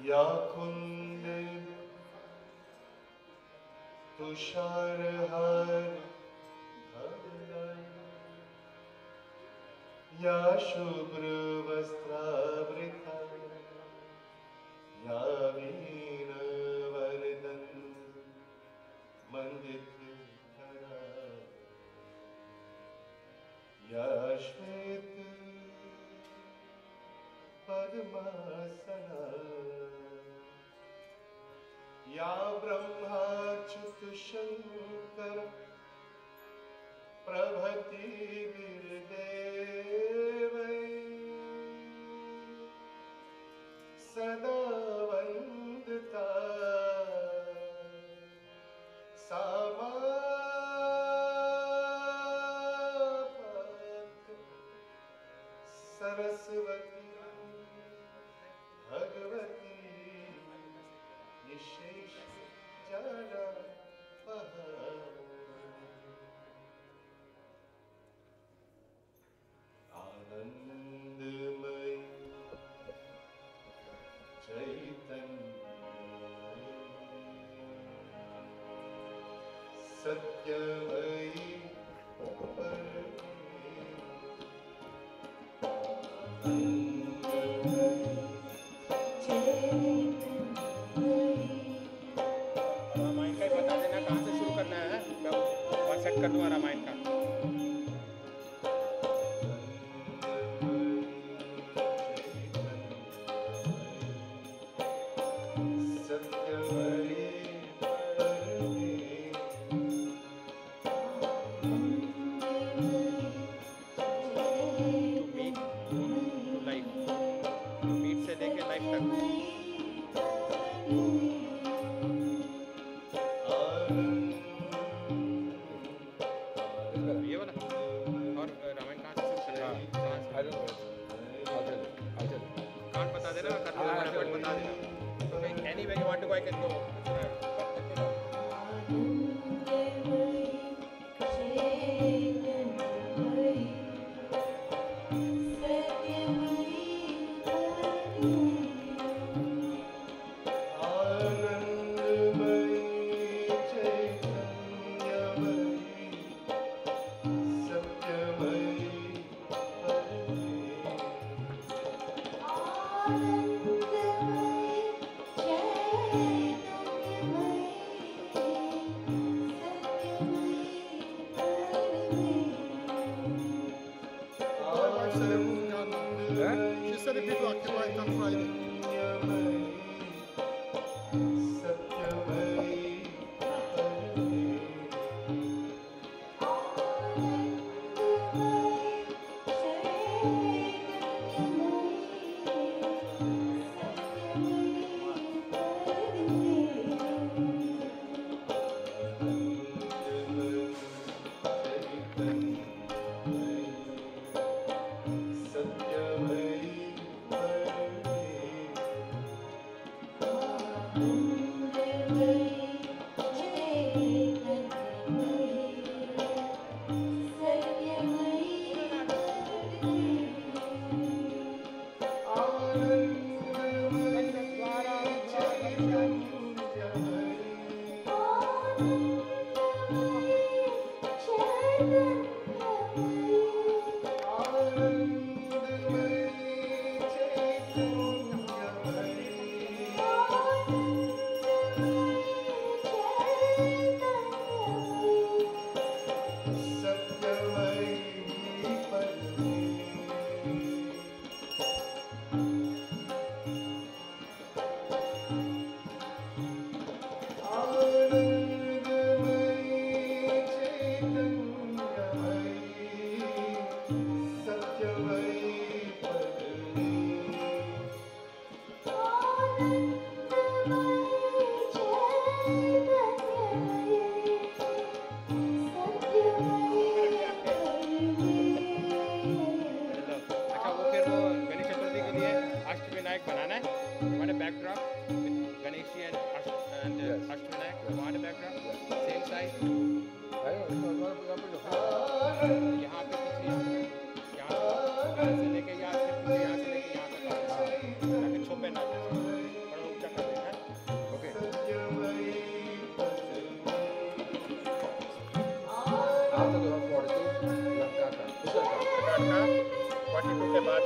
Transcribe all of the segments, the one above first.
या कुंद तुषारहार धवल, या शुभ्र वस्त्रावृता, या वीण वरदन मंडितधरा, या श्वेत पद्मासना, या ब्रह्माच्युत शंकर प्रभृति वीरदेवै सदा वंदिता सा माता सरस्वती भगवती निशेष जाना आनंदमय चैतन्य सत्यमयी रामायण का बता देना कहाँ से शुरू करना है, मैं वहाँ सेट कर दूँगा रामायण का।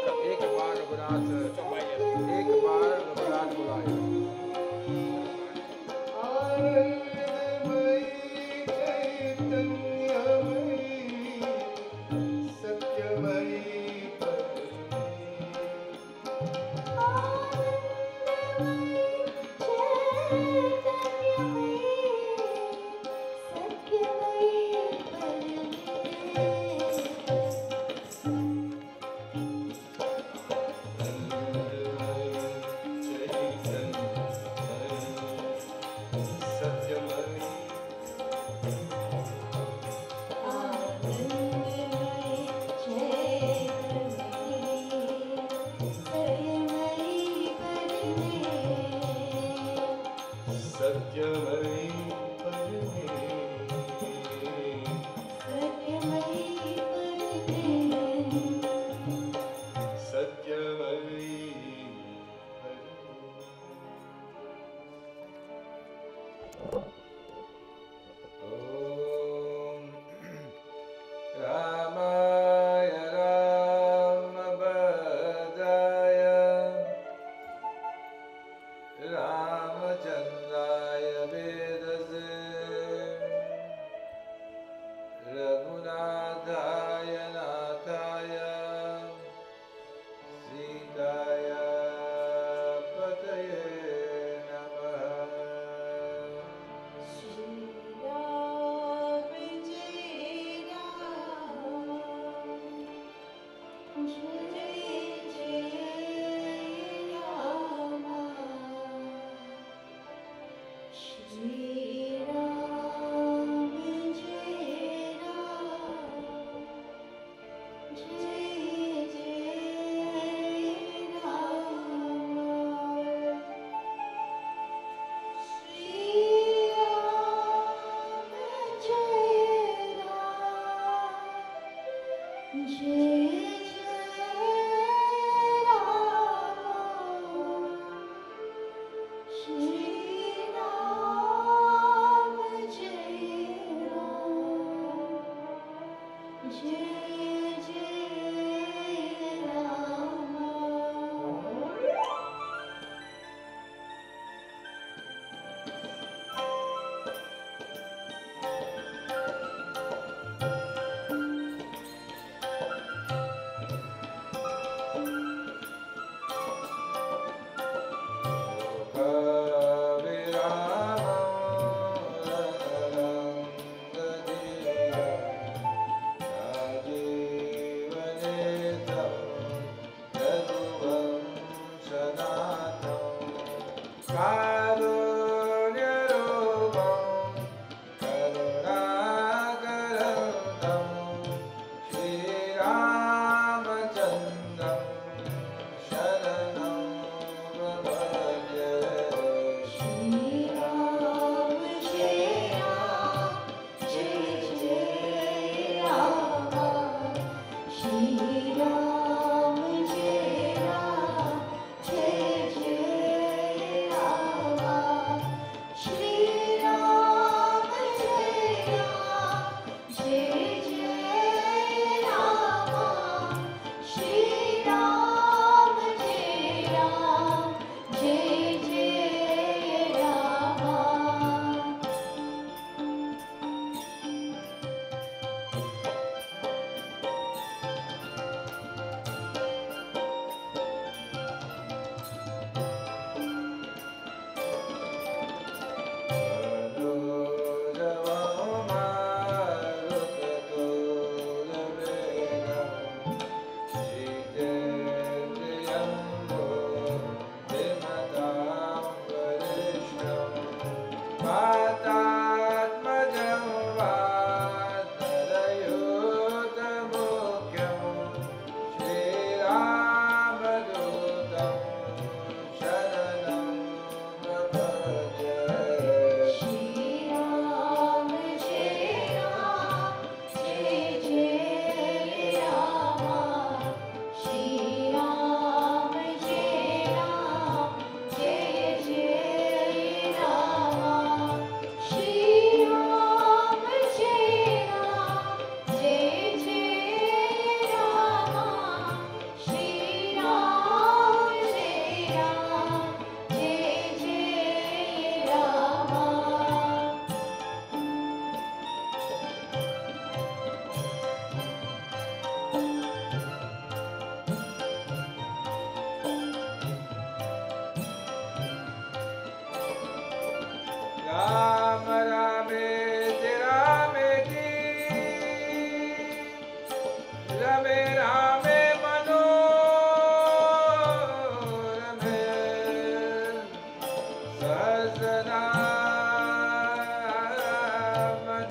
एक बार रघुनाथ चौपाई एक बार रघुनाथ बुलाए। आनंदमयी चैतन्यमयी सत्यमयी रामाय रामभद्राय रामचन्द्राय वेदसे रघुनाथाय नाथाय सीताय पतये नमः। राम रामेति रामेति रमे रामे मनोरमे सहस्रनाम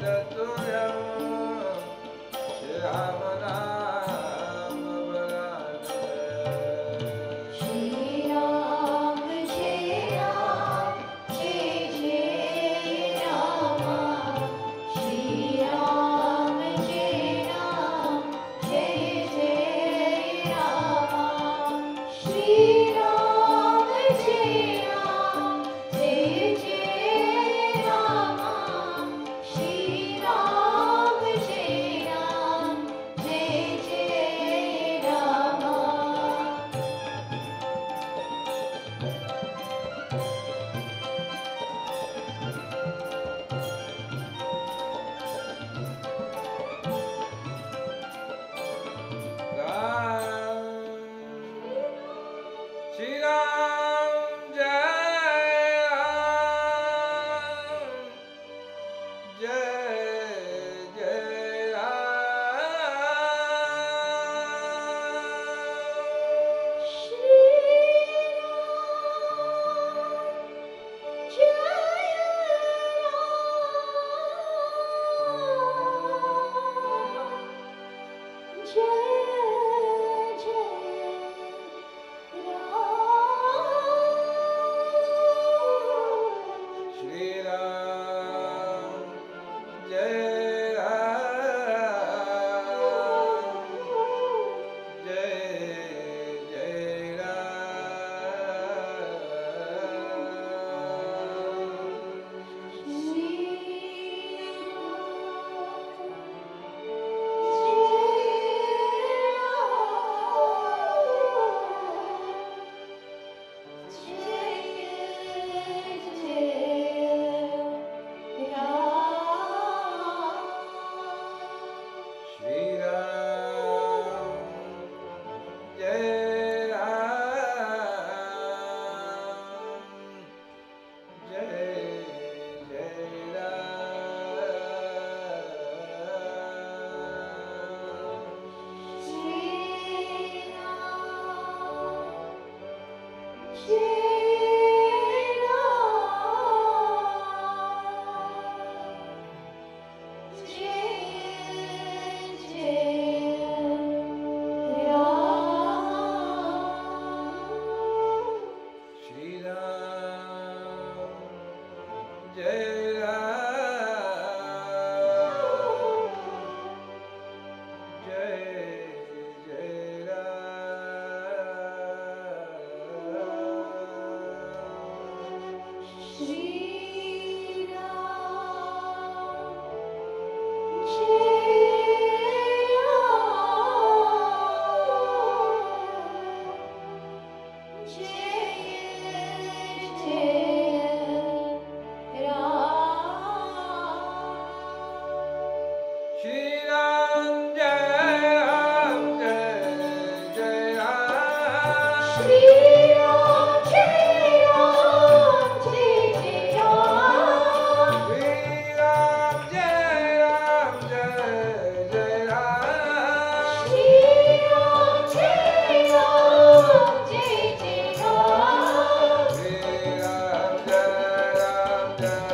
तत्तुल्यं राम नाम वरानने। श्री राम जय राम जय जय राम श्री राम जय राम जय जय राम श्री राम जय राम जय जय राम श्री राम जय राम जय जय राम श्री राम जय राम जय जय राम। श्री राम जय राम जय जय राम। श्री राम जय राम जय जय राम। श्री राम जय राम जय जय राम। श्री राम जय राम जय जय राम। श्री राम जय राम जय जय राम श्री राम जय राम जय जय राम। श्री राम जय राम जय जय राम श्री राम जय राम जय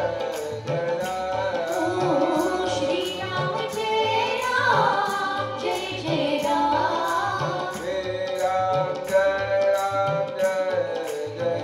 जय राम। श्री राम जय राम जय जय राम श्री राम जय राम जय जय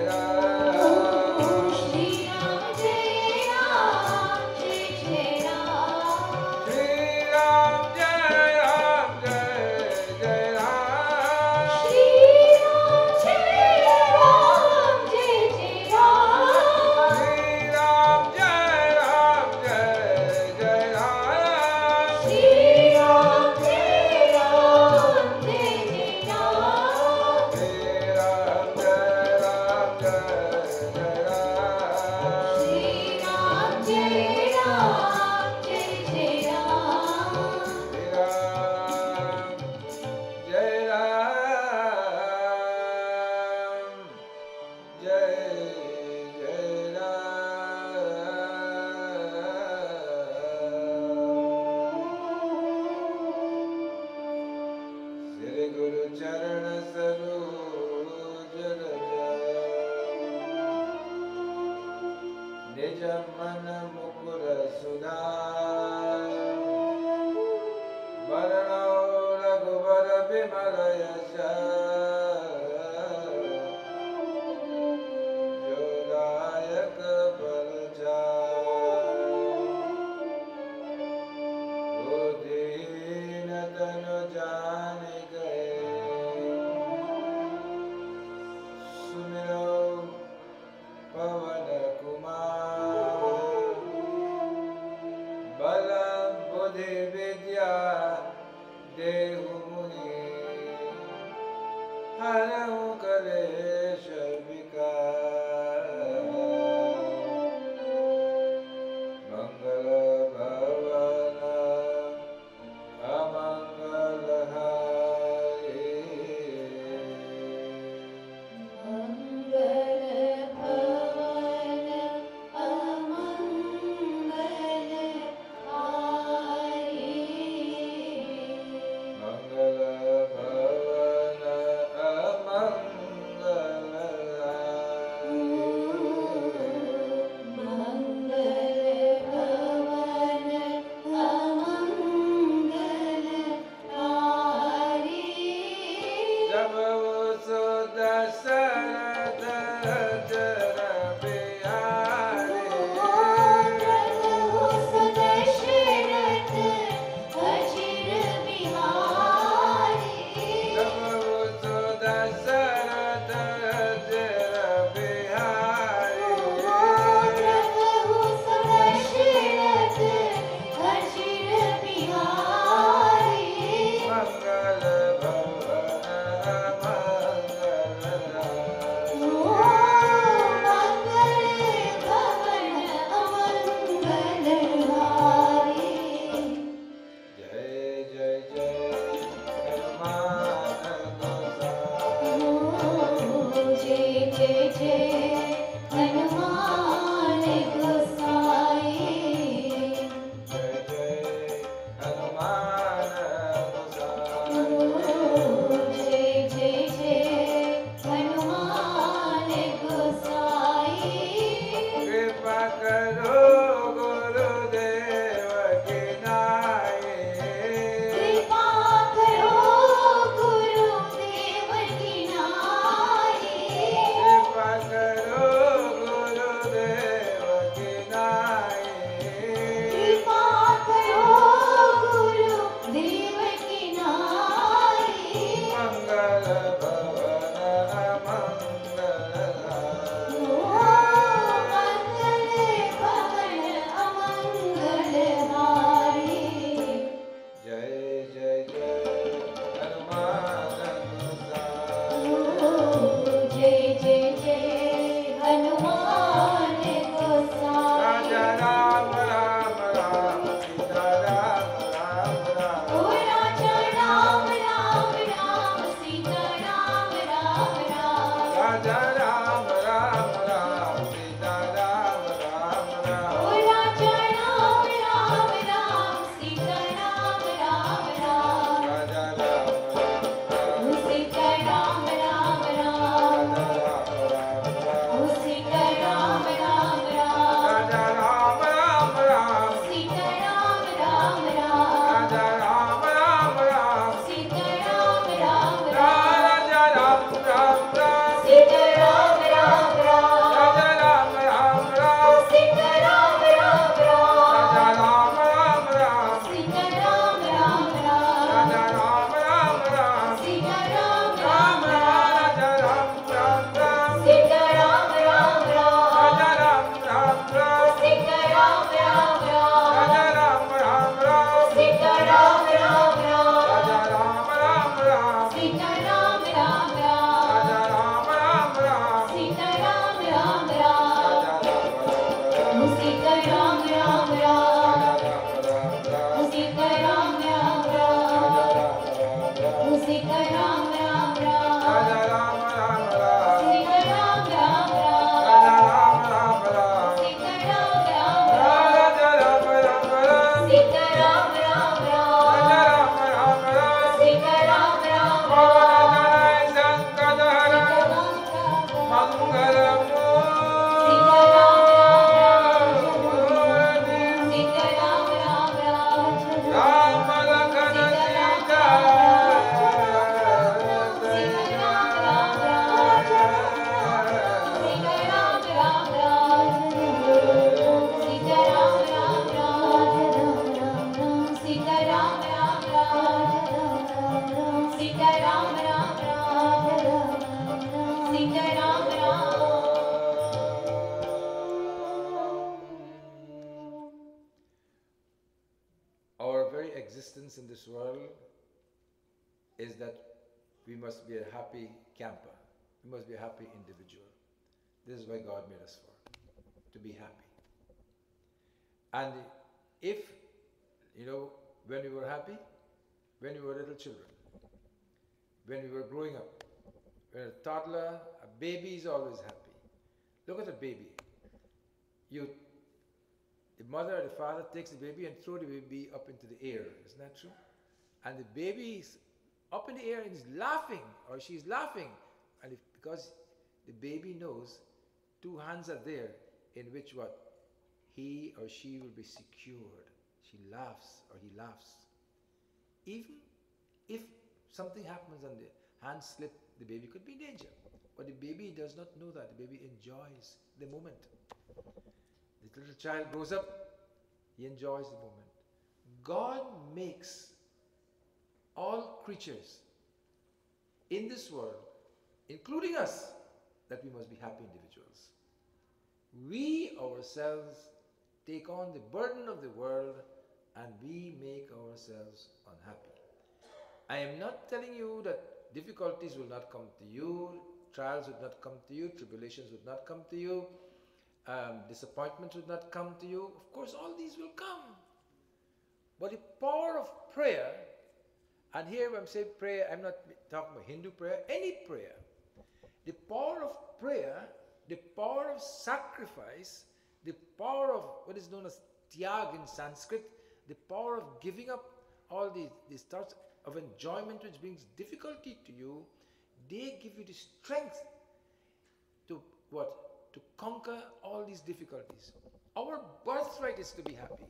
मन मुकुर सुधा वरणो रघुवर विमल यश जोदायक बुद्धिहीन तनु जानिके सुमिरो पवन कुमार बल बुद्धि विद्या देहु मुनि हरहु कलेश विकार मंगल भवन अमंगल हारी मंगल भवन अमंगल जब सो दशरथ जर बिहारी जब सो दशरथ जर बिहारी मंगल भवन जय जय जय हनुमान जय जय हनुमान कृपा करो गुरुदेव की नाई कृपा करो गुरुदेव की नाई मंगल भवन जय जय जय हनुमान राजा राम राम राम सीता राम राम राम राजा राम राम राम सीता राम राम राजा Ram Ram Ram Sitaram Ram Our very existence in this world is that we must be a happy camper. We must be a happy individual. This is why God made us for, to be happy. And if, when we were happy, when we were little children, when we were growing up, when a toddler, a baby is always happy. Look at a baby. The mother or the father takes the baby and throws the baby up into the air. Isn't that true? And the baby is up in the air and is laughing, or she's laughing. And because the baby knows two hands are there in which what? He or she will be secured. She laughs or he laughs. Even if something happens and the hand slip, the baby could be in danger. But the baby does not know that. The baby enjoys the moment. The little child grows up, he enjoys the moment. God makes all creatures in this world, including us, that we must be happy individuals. We ourselves take on the burden of the world and we make ourselves unhappy. I am not telling you that difficulties will not come to you, trials would not come to you, tribulations would not come to you, disappointments would not come to you. Of course, all these will come. But the power of prayer, and here when I'm saying prayer, I'm not talking about Hindu prayer, any prayer. The power of prayer, the power of sacrifice, the power of what is known as tyag in Sanskrit, the power of giving up all these thoughts of enjoyment which brings difficulty to you, they give you the strength to what? To conquer all these difficulties. Our birthright is to be happy.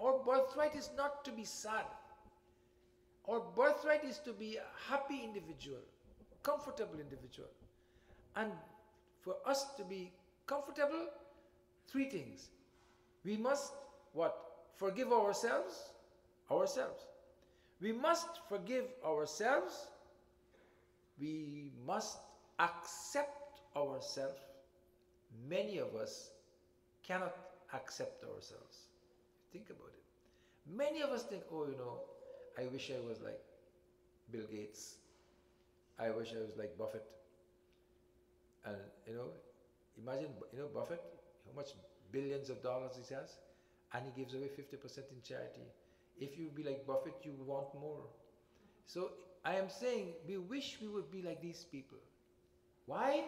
Our birthright is not to be sad. Our birthright is to be a happy individual, comfortable individual. And for us to be comfortable, three things. We must what? Forgive ourselves. We must forgive ourselves. We must accept ourselves. Many of us cannot accept ourselves. Think about it. Many of us think, oh, I wish I was like Bill Gates. I wish I was like Buffett. And, imagine, Buffett, how much billions of dollars he has, and he gives away 50% in charity. If you be like Buffett, you want more. So I am saying, we wish we would be like these people. Why?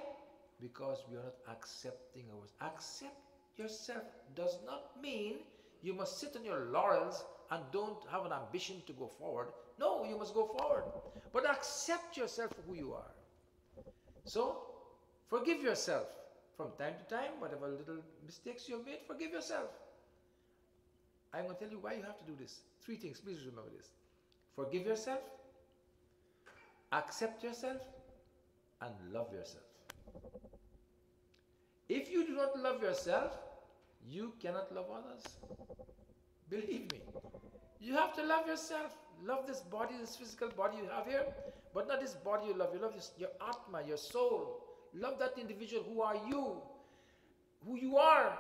Because we are not accepting ours. Accept yourself does not mean you must sit on your laurels and don't have an ambition to go forward. No, you must go forward. But accept yourself for who you are. So, forgive yourself. From time to time, whatever little mistakes you have made, forgive yourself. I'm going to tell you why you have to do this. Three things, please remember this. Forgive yourself, accept yourself, and love yourself. If you do not love yourself, you cannot love others. Believe me. You have to love yourself. Love this body, this physical body you have here, but not this body you love. You love your atma, your soul. Love that individual. Who are you? Who you are.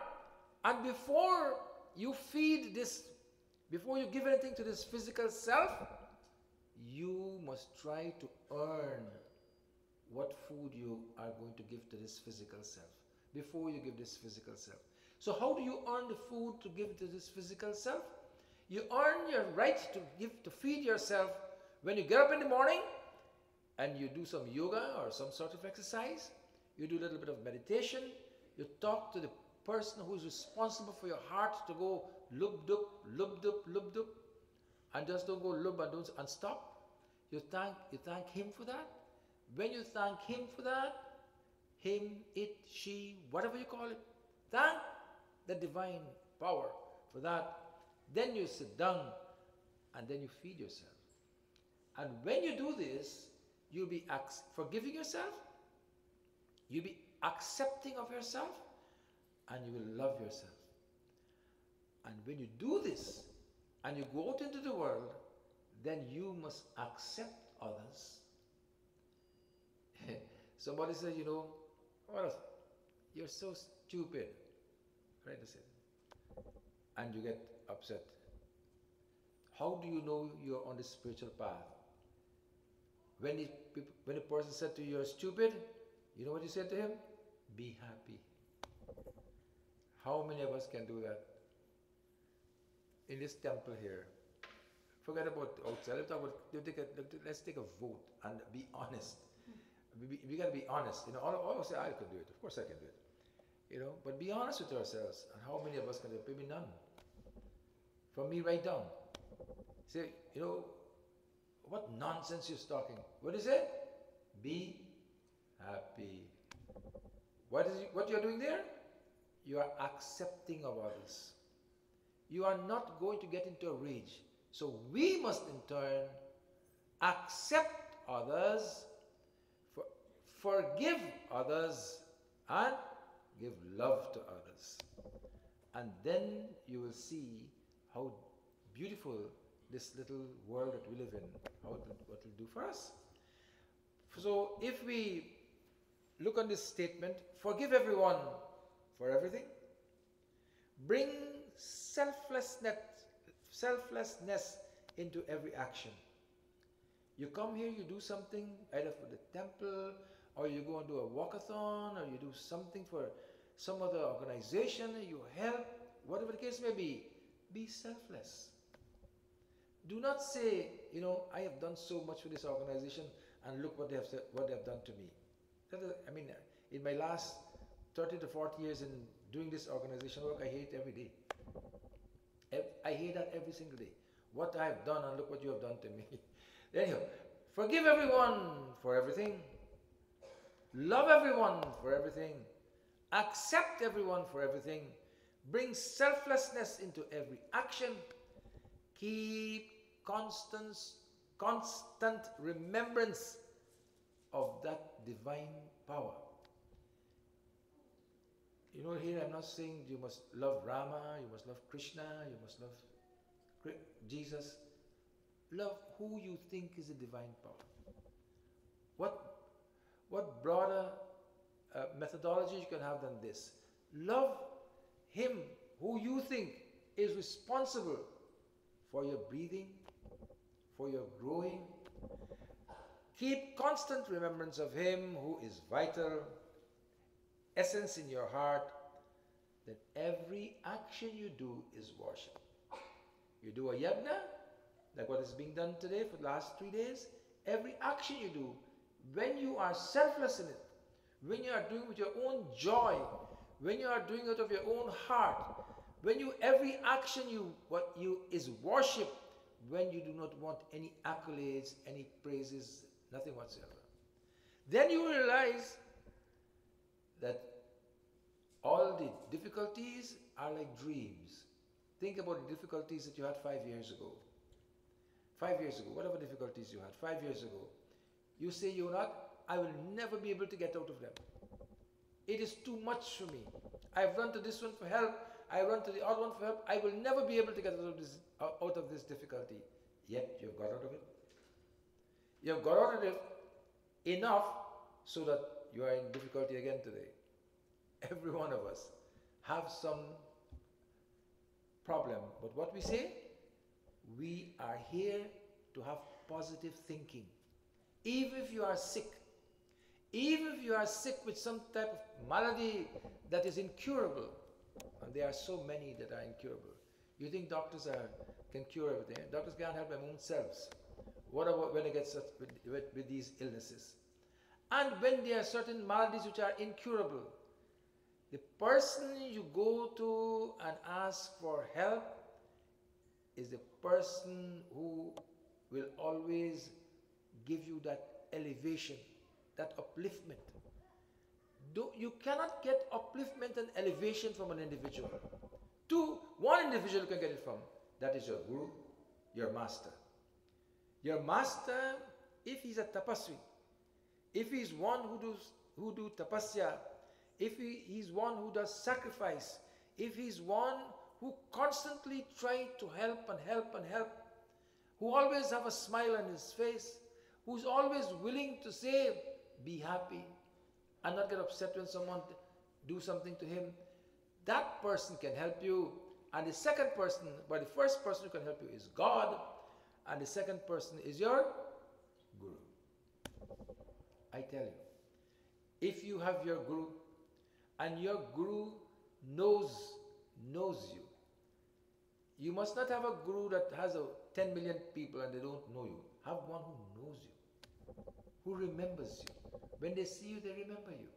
And before you feed this, before you give anything to this physical self, you must try to earn what food you are going to give to this physical self before you give this physical self. So how do you earn the food to give to this physical self? You earn your right to feed yourself when you get up in the morning and you do some yoga or some sort of exercise. You do a little bit of meditation. You talk to the person who is responsible for your heart to go lub-dub, lub-dub, lub-dub, and just don't go lub and stop. You thank him for that. When you thank him for that, him, it, she, whatever you call it, thank the divine power for that. Then you sit down and then you feed yourself. And when you do this, you'll be forgiving yourself, you'll be accepting of yourself, and you will love yourself. And when you do this and you go out into the world, then you must accept others. Somebody says, you know, well, you're so stupid. Right? They say. And you get upset. How do you know you're on the spiritual path? When a person said to you, you're stupid, you know what you said to him? Be happy. How many of us can do that? In this temple here, forget about outside. Let's take a vote and be honest. We got to be honest. You know, all of us say, I can do it. Of course I can do it. You know, but be honest with ourselves. And how many of us can do it? Maybe none. From me right down. Say, you know, what nonsense you're talking. What is it? Be happy. What you're doing there? You are accepting of others. You are not going to get into a rage. So we must in turn accept others, forgive others, and give love to others. And then you will see how beautiful this little world that we live in, what it will do for us. So if we look on this statement, forgive everyone for everything, bring selflessness into every action. You come here, you do something either for the temple, or you go and do a walkathon, or you do something for some other organization, you help, whatever the case may be selfless. Do not say, you know, I have done so much for this organization and look what they have done to me. I mean, in my last 30 to 40 years in doing this organization work, I hate every day. I hate that every single day. What I have done and look what you have done to me. Anyhow, forgive everyone for everything. Love everyone for everything. Accept everyone for everything. Bring selflessness into every action. Keep constant remembrance of that divine power. You know, here I'm not saying you must love Rama, you must love Krishna, you must love Jesus. Love who you think is the divine power. What broader methodology you can have than this? Love him who you think is responsible for your breathing, for your growing. Keep constant remembrance of him who is vital, essence in your heart, that every action you do is worship. You do a yajna, like what is being done today for the last 3 days. Every action you do, when you are selfless in it, when you are doing with your own joy, when you are doing it out of your own heart, every action is worship, when you do not want any accolades, any praises, nothing whatsoever. Then you realize that all the difficulties are like dreams. Think about the difficulties that you had 5 years ago. 5 years ago, whatever difficulties you had 5 years ago, you say, you know what, I will never be able to get out of them. It is too much for me. I've run to this one for help, I run to the other one for help, I will never be able to get out of this difficulty. Yet you've got out of it. You've got out of it enough so that you are in difficulty again today. Every one of us have some problem. But what we say, we are here to have positive thinking. Even if you are sick, even if you are sick with some type of malady that is incurable, and there are so many that are incurable. You think doctors can cure everything? Doctors can't help their own selves. What about when they get with these illnesses? And when there are certain maladies which are incurable, the person you go to and ask for help is the person who will always give you that elevation, that upliftment. You cannot get upliftment and elevation from an individual. One individual you can get it from. That is your guru, your master. Your master, if he's a tapasvi, if he's one who do tapasya, if he's one who does sacrifice, if he's one who constantly try to help and help and help, who always have a smile on his face, who's always willing to say, be happy, and not get upset when someone do something to him. That person can help you. And the second person, but the first person who can help you is God, and the second person is your Guru. I tell you, if you have your Guru, and your Guru knows you, you must not have a Guru that has 10 million people and they don't know you. Have one who knows you, who remembers you. When they see you, they remember you.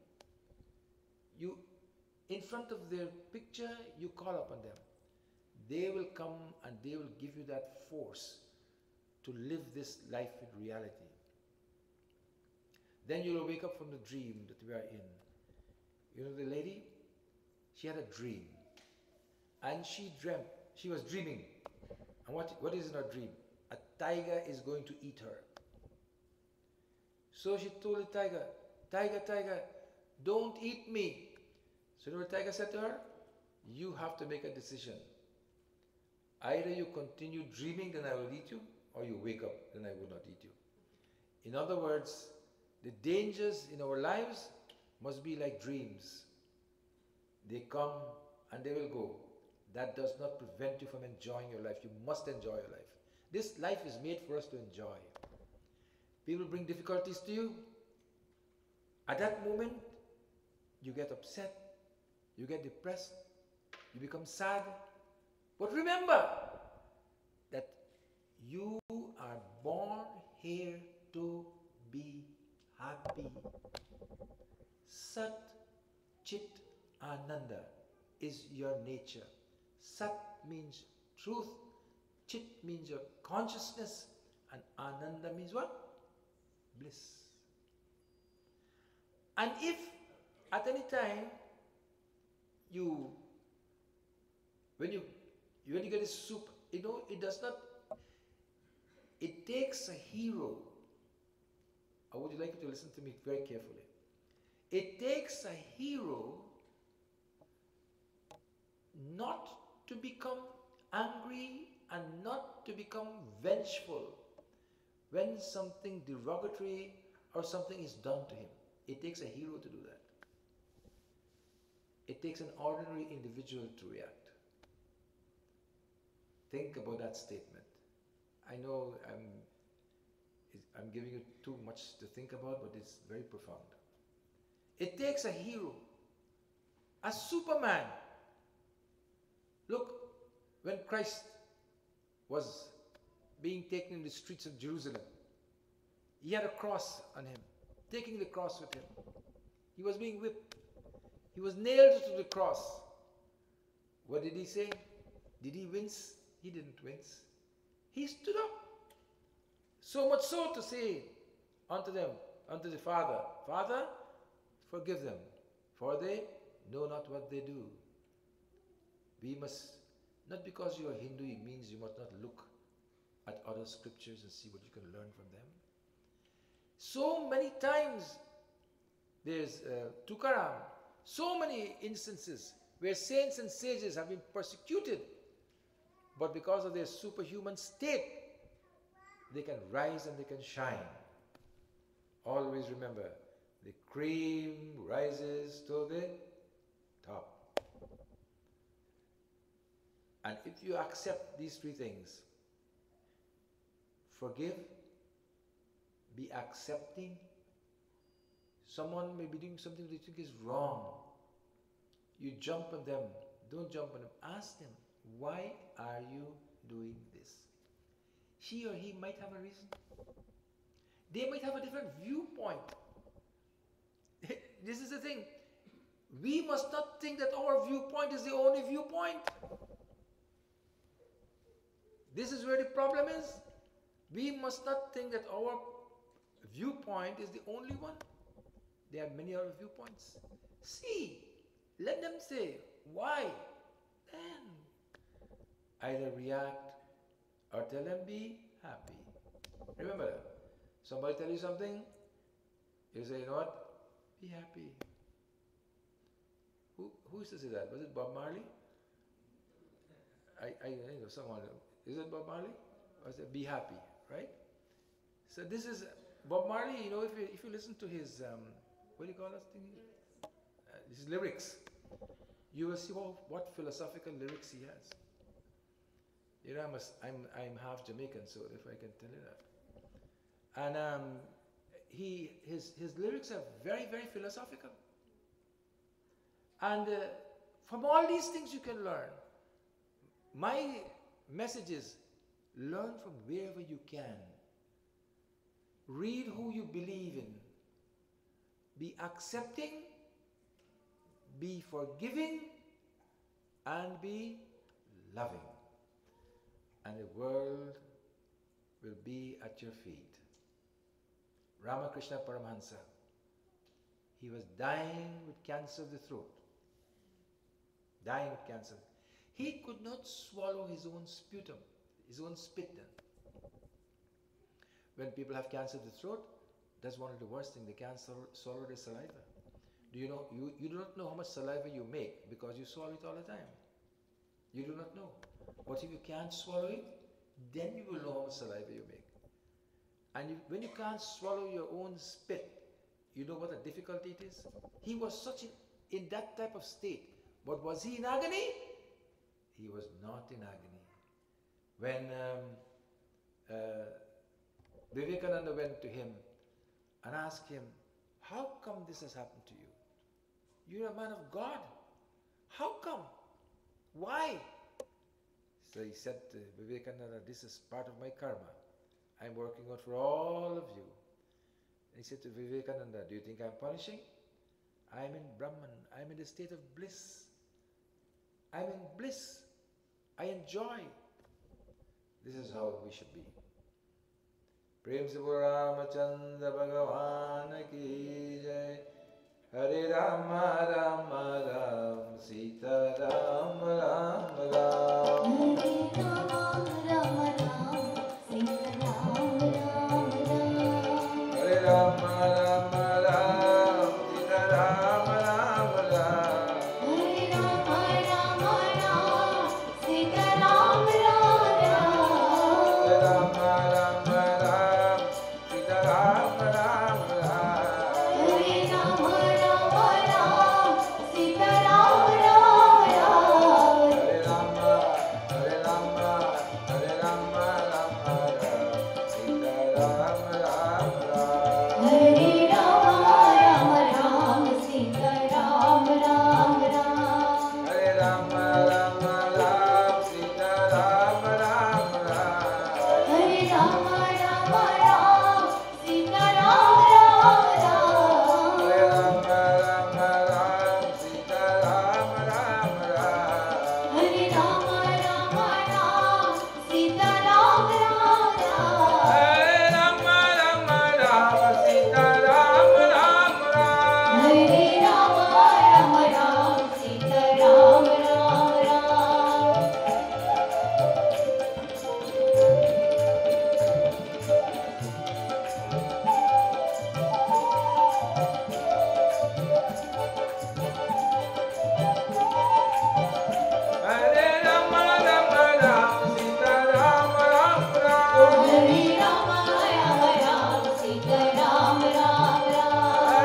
You, in front of their picture, you call upon them. They will come and they will give you that force to live this life in reality. Then you will wake up from the dream that we are in. You know the lady? She had a dream. And she was dreaming. And what is in her dream? A tiger is going to eat her. So she told the tiger, tiger, don't eat me. So you know what the tiger said to her? You have to make a decision. Either you continue dreaming, then I will eat you, or you wake up, then I will not eat you. In other words, the dangers in our lives must be like dreams. They come and they will go. That does not prevent you from enjoying your life. You must enjoy your life. This life is made for us to enjoy. People bring difficulties to you. At that moment, you get upset, you get depressed, you become sad. But remember that you are born here to be happy. Sat Chit Ananda is your nature. Sat means truth, Chit means your consciousness, and Ananda means what? Bliss. And if at any time when you get a soup, it takes a hero. I would like you to listen to me very carefully. It takes a hero not to become angry and not to become vengeful when something derogatory or something is done to him. It takes a hero to do that. It takes an ordinary individual to react. Think about that statement. I know I'm giving you too much to think about, but it's very profound. It takes a hero, a Superman. Look, when Christ was being taken in the streets of Jerusalem, he had a cross on him, taking the cross with him. He was being whipped. He was nailed to the cross. What did he say? Did he wince? He didn't wince. He stood up. So much so to say unto the Father, Father, forgive them, for they know not what they do. We must, not because you are Hindu, it means you must not look at other scriptures and see what you can learn from them. So many times, there's Tukaram, so many instances where saints and sages have been persecuted, but because of their superhuman state, they can rise and they can shine. Always remember, the cream rises to the top. And if you accept these three things, forgive, be accepting. Someone may be doing something that you think is wrong. You jump on them. Don't jump on them. Ask them, why are you doing this? She or he might have a reason. They might have a different viewpoint. This is the thing. We must not think that our viewpoint is the only viewpoint. This is where the problem is. We must not think that our viewpoint is the only one. There are many other viewpoints. See, let them say, why? Then either react or tell them be happy. Remember that. Somebody tell you something, you say, you know what? Be happy. Who used to say that? Was it Bob Marley? I know someone. Is it Bob Marley? Or said, be happy, right? So this is Bob Marley. You know, if you listen to his what do you call that thing? This is lyrics. You will see what philosophical lyrics he has. You know, I'm half Jamaican, so if I can tell you that. And his lyrics are very, very philosophical. And from all these things you can learn. My message is, learn from wherever you can. Read who you believe in. Be accepting, be forgiving, and be loving. And the world will be at your feet. Ramakrishna Paramahansa, he was dying with cancer of the throat. Dying with cancer. He could not swallow his own sputum, his own spit then. When people have cancer of the throat, that's one of the worst things. They can't swallow their saliva. Do you know, you do not know how much saliva you make because you swallow it all the time. You do not know. But if you can't swallow it, then you will know how much saliva you make. And when you can't swallow your own spit, you know what a difficulty it is? He was such in that type of state. But was he in agony? He was not in agony. When Vivekananda went to him and asked him, how come this has happened to you? You're a man of God. How come? Why? So he said to Vivekananda, this is part of my karma. I'm working out for all of you. And he said to Vivekananda, do you think I'm punishing? I'm in Brahman. I'm in the state of bliss. I'm in bliss. I enjoy. This is how we should be. Prem se Ramachandra Bhagavan ki jai. Hare Rama Rama Ram Sita Ram Ram Ram. Hare Rama Rama Ram Sita Ram Ram Ram. Hare Rama Rama Ram Sita Ram Ram Ram. Hare Rama Rama Ram Sita Ram Ram Ram. Hare Rama Rama Ram Sita Ram Ram Ram. Hare Rama Rama Ram Sita Ram Ram Ram. Hare Rama, Hare Rama, Hare Rama, Rama Rama, Sita Rama Rama Rama. Hare Rama Rama Ram Sita Ram Ram Ram. Hare Rama, Rama Rama, Sita Rama Rama Rama. Hare Rama Rama Ram Sita Ram Ram Ram. Hare Rama, Rama Rama, Sita Rama Rama Rama. Hare Rama Rama Ram Sita Ram Ram Ram. Hare Rama, Rama Rama, Sita Rama Rama Rama. Hare Rama Rama Ram Sita Ram Ram Ram. Hare Rama, Rama Rama, Sita Rama Rama Rama. Hare Rama Rama Ram Sita Ram Ram Ram. Hare Rama, Rama Rama, Sita Rama Rama Rama. Hare Rama Rama Ram Sita Ram Ram Ram.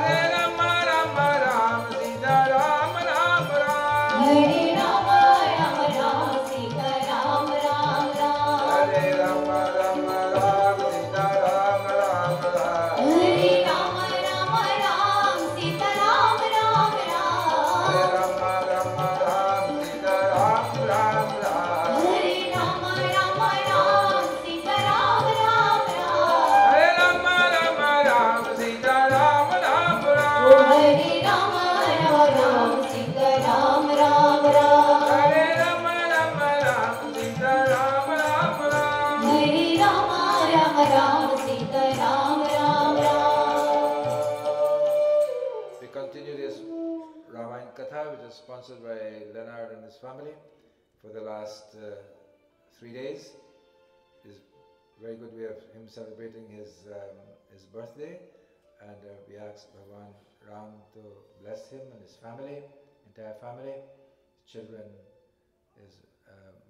Hare Rama, Rama Rama, Sita Rama Rama Rama. Hare Rama Rama Ram Sita Ram Ram Ram. Hare Rama, Rama Rama, Sita Rama Rama Rama. Hare Rama Rama Ram Sita Ram Ram Ram. Hare Rama, Rama Rama, Sita Rama Rama Rama. Hare Rama Rama Ram Sita Ram Ram Ram. Hare Rama, Rama Rama, Sita Rama Rama Rama. Hare Rama Rama Ram Sita Ram Ram Ram. We continue this Ramayana Katha, which is sponsored by Leonard and his family for the last 3 days. It's very good. We have him celebrating his birthday, and we ask Bhagavan Ram to bless him and his family, entire family, his children, his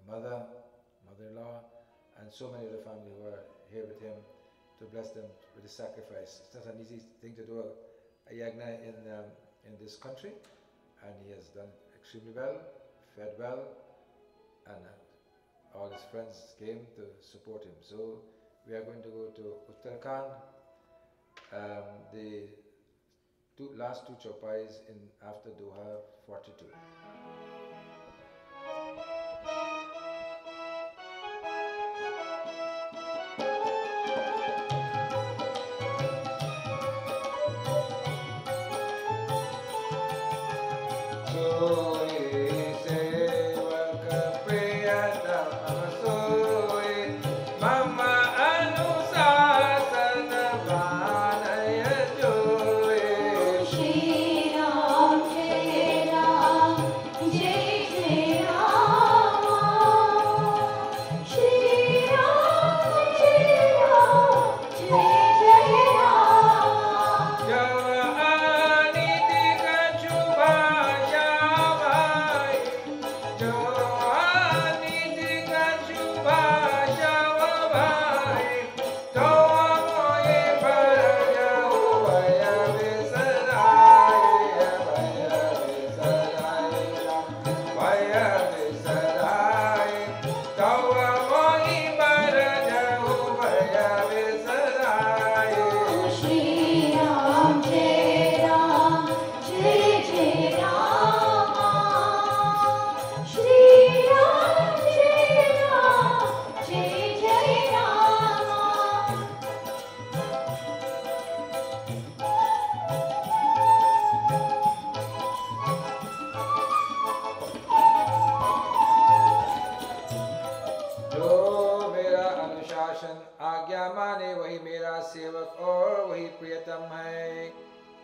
mother-in-law, and so many other family who are here with him, to bless them with his sacrifice. It's not an easy thing to do, a yagna in this country, and he has done extremely well, fed well, and all his friends came to support him. So we are going to go to Uttarakhand. The last two chopais in after Doha 42.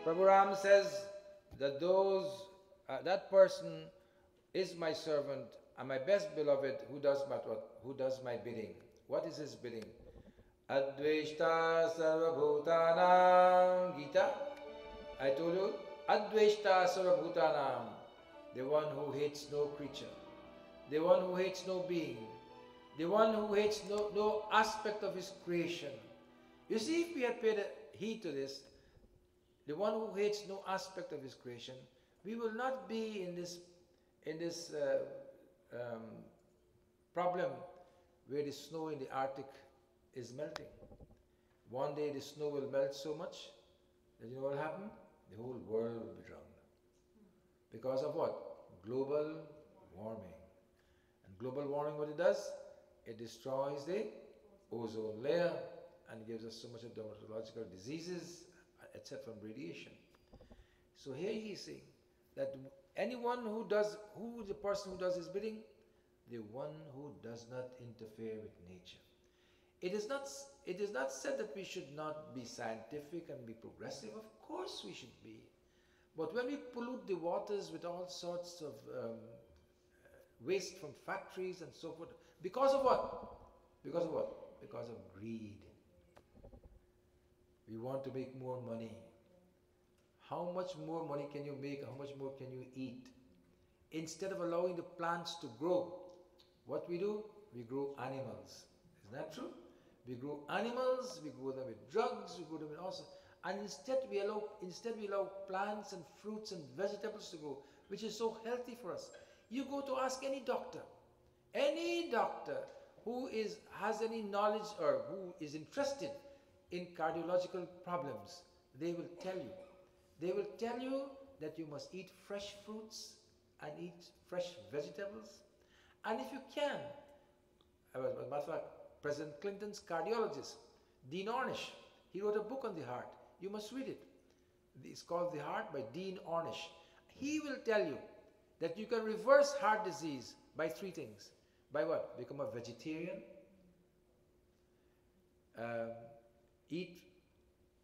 Prabhu Ram says that that person is my servant and my best beloved who does my bidding. What is his bidding? Adveshta sarvabhutanam. Gita. I told you, Adveshta sarvabhutanam. The one who hates no creature, the one who hates no being, the one who hates no aspect of his creation. You see, if we had paid heed to this, the one who hates no aspect of his creation, we will not be in this problem where the snow in the Arctic is melting. One day the snow will melt so much that you know what will happen? The whole world will be drowned. Because of what? Global warming. And global warming, what it does? It destroys the ozone layer and gives us so much of dermatological diseases, etc. from radiation. So here he is saying that anyone who is the person who does his bidding? The one who does not interfere with nature. It is not said that we should not be scientific and be progressive. Of course we should be. But when we pollute the waters with all sorts of waste from factories and so forth, because of what? Because of what? Because of greed. We want to make more money. How much more money can you make? How much more can you eat? Instead of allowing the plants to grow, what we do? We grow animals. Isn't that true? We grow animals, we grow them with drugs, we grow them with all sorts. And instead we allow plants and fruits and vegetables to grow, which is so healthy for us. You go to ask any doctor who has any knowledge or who is interested in cardiological problems, they will tell you. They will tell you that you must eat fresh fruits and eat fresh vegetables. And if you can, as a matter of fact, President Clinton's cardiologist, Dean Ornish, he wrote a book on the heart. You must read it. It's called The Heart by Dean Ornish. He will tell you that you can reverse heart disease by three things. By what? Become a vegetarian, eat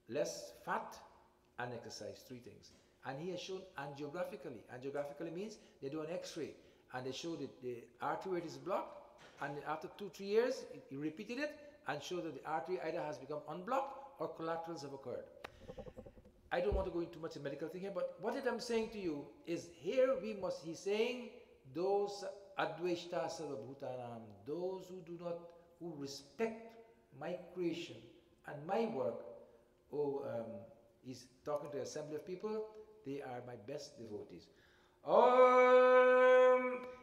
less fat, and exercise. Three things. And he has shown angiographically. Angiographically means they do an x-ray and they show that the artery rate is blocked, and after 2-3 years he repeated it and showed that the artery either has become unblocked or collaterals have occurred. I don't want to go into much of medical thing here, but what I'm saying to you is here he's saying those adveshta sarvabhutanam, those who respect my creation and my work, He's talking to an assembly of people. They are my best devotees. Om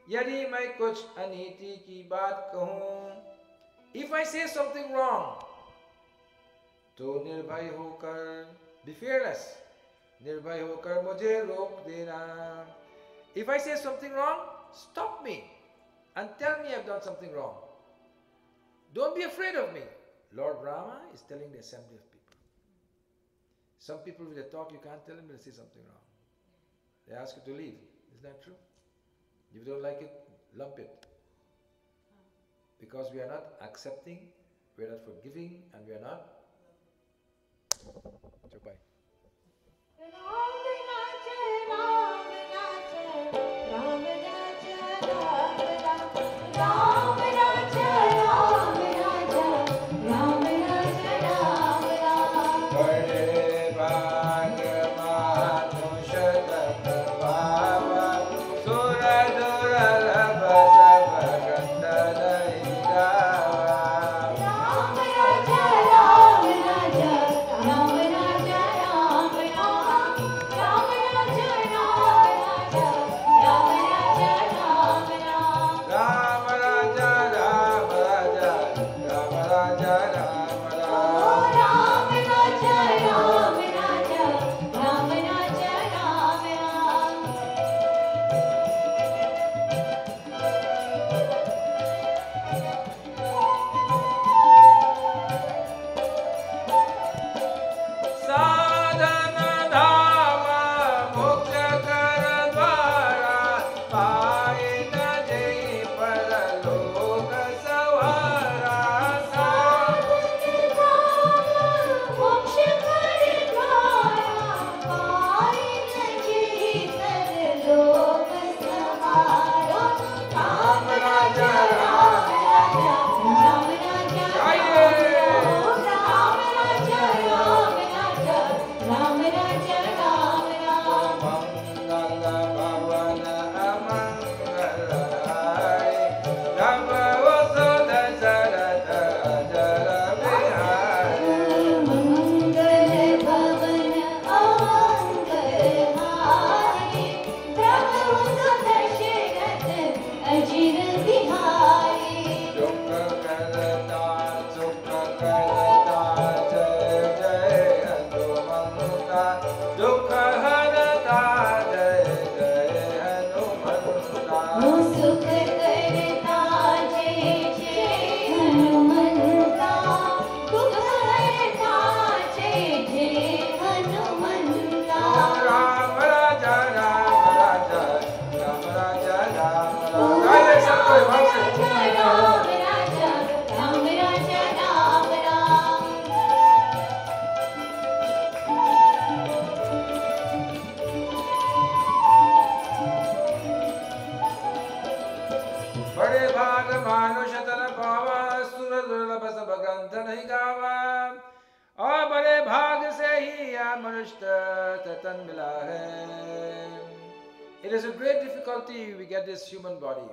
यदि मैं कुछ अनीति की बात कहूँ, if I say something wrong, तो निर्भय होकर, be fearless, निर्भय होकर मुझे रोक देना. If I say something wrong, stop me and tell me I've done something wrong. Don't be afraid of me. Lord Rama is telling the assembly of people. Some people with a talk, you can't tell them they'll say something wrong. They ask you to leave. Is that true? If you don't like it, lump it. Because we are not accepting, we are not forgiving, and we are not. Bye. It is a great difficulty we get this human body,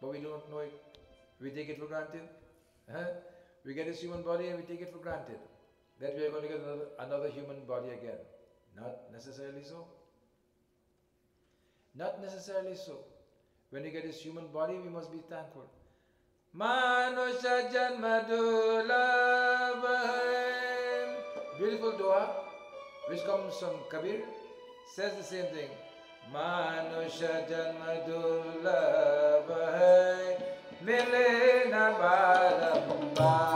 but we don't know it. We take it for granted. We get this human body and we take it for granted that we are going to get another human body again. Not necessarily so. Not necessarily so. When we get this human body, we must be thankful. Manusha janma dulabham. Beautiful dua, which comes from Kabir, says the same thing. Manusha janma dulabham. Mile na barambar.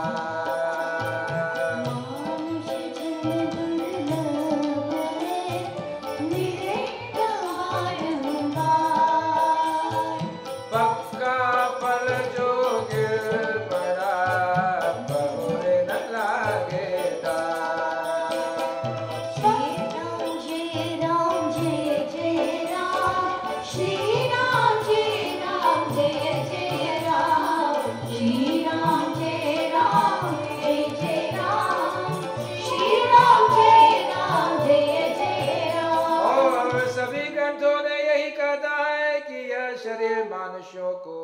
मनुष्यों को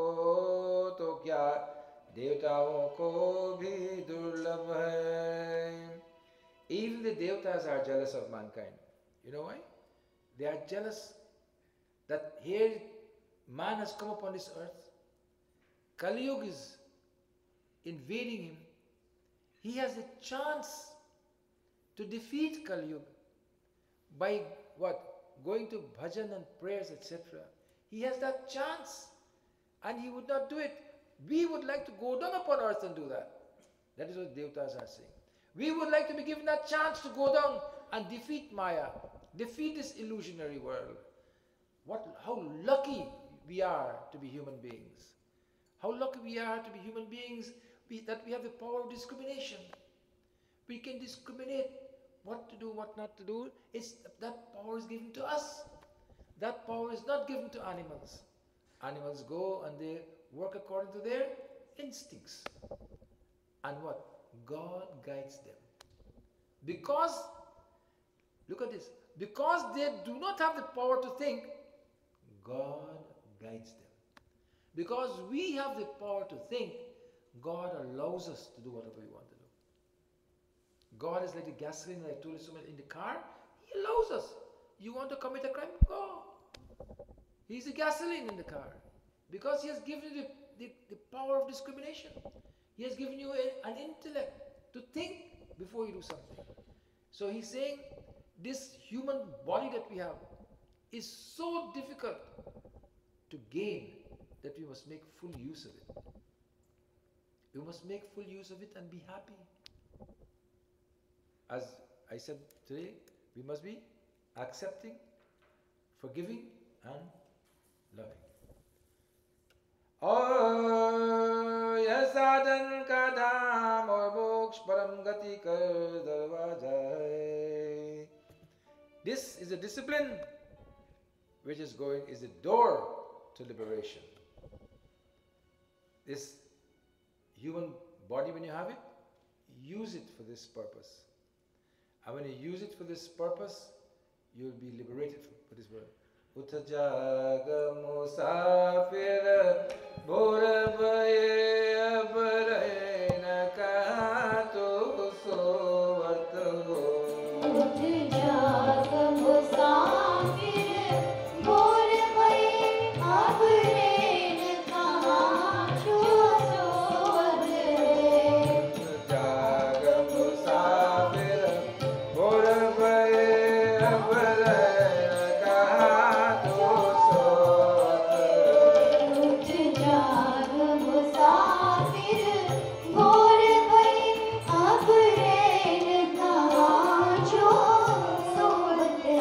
तो क्या देवताओं को भी दुर्लभ है. Even the devatas are jealous of mankind. You know why? They are jealous that here man has come upon this earth. Kali Yuga is invading him. He has a chance to defeat Kali Yuga by what? Going to bhajan and prayers, etc. He has that chance and he would not do it. We would like to go down upon earth and do that. That is what devatas are saying. We would like to be given that chance to go down and defeat Maya, defeat this illusionary world. How lucky we are to be human beings. How lucky we are to be human beings that we have the power of discrimination. We can discriminate what to do, what not to do. That power is given to us. That power is not given to animals. Animals go and they work according to their instincts. And what? God guides them. Because, look at this, because they do not have the power to think, God guides them. Because we have the power to think, God allows us to do whatever we want to do. God is like the gasoline that I told you so much in the car. He allows us. You want to commit a crime? Go. He's the gasoline in the car. Because he has given you the power of discrimination. He has given you an intellect to think before you do something. So he's saying this human body that we have is so difficult to gain that we must make full use of it. We must make full use of it and be happy. As I said today, we must be accepting, forgiving and loving. और यह साधन का धाम और मोक्ष परम गति कर दरवाजा है. This is a discipline which is the door to liberation. This human body, when you have it, use it for this purpose. And when you use it for this purpose, you will be liberated for this world. उठ जाग मुसाफिर भोर भये अब रहे न कहाँ तो सोवत हो. उठ जाग मुसाफिर भोर भये अब रहे न कहाँ तो सोवत है. उठ जाग मुसाफिर भोर भये अब रहे न कहाँ तो सोवत है. उठ जाग मुसाफिर भोर भये अब रहे न कहाँ जो सोवत है.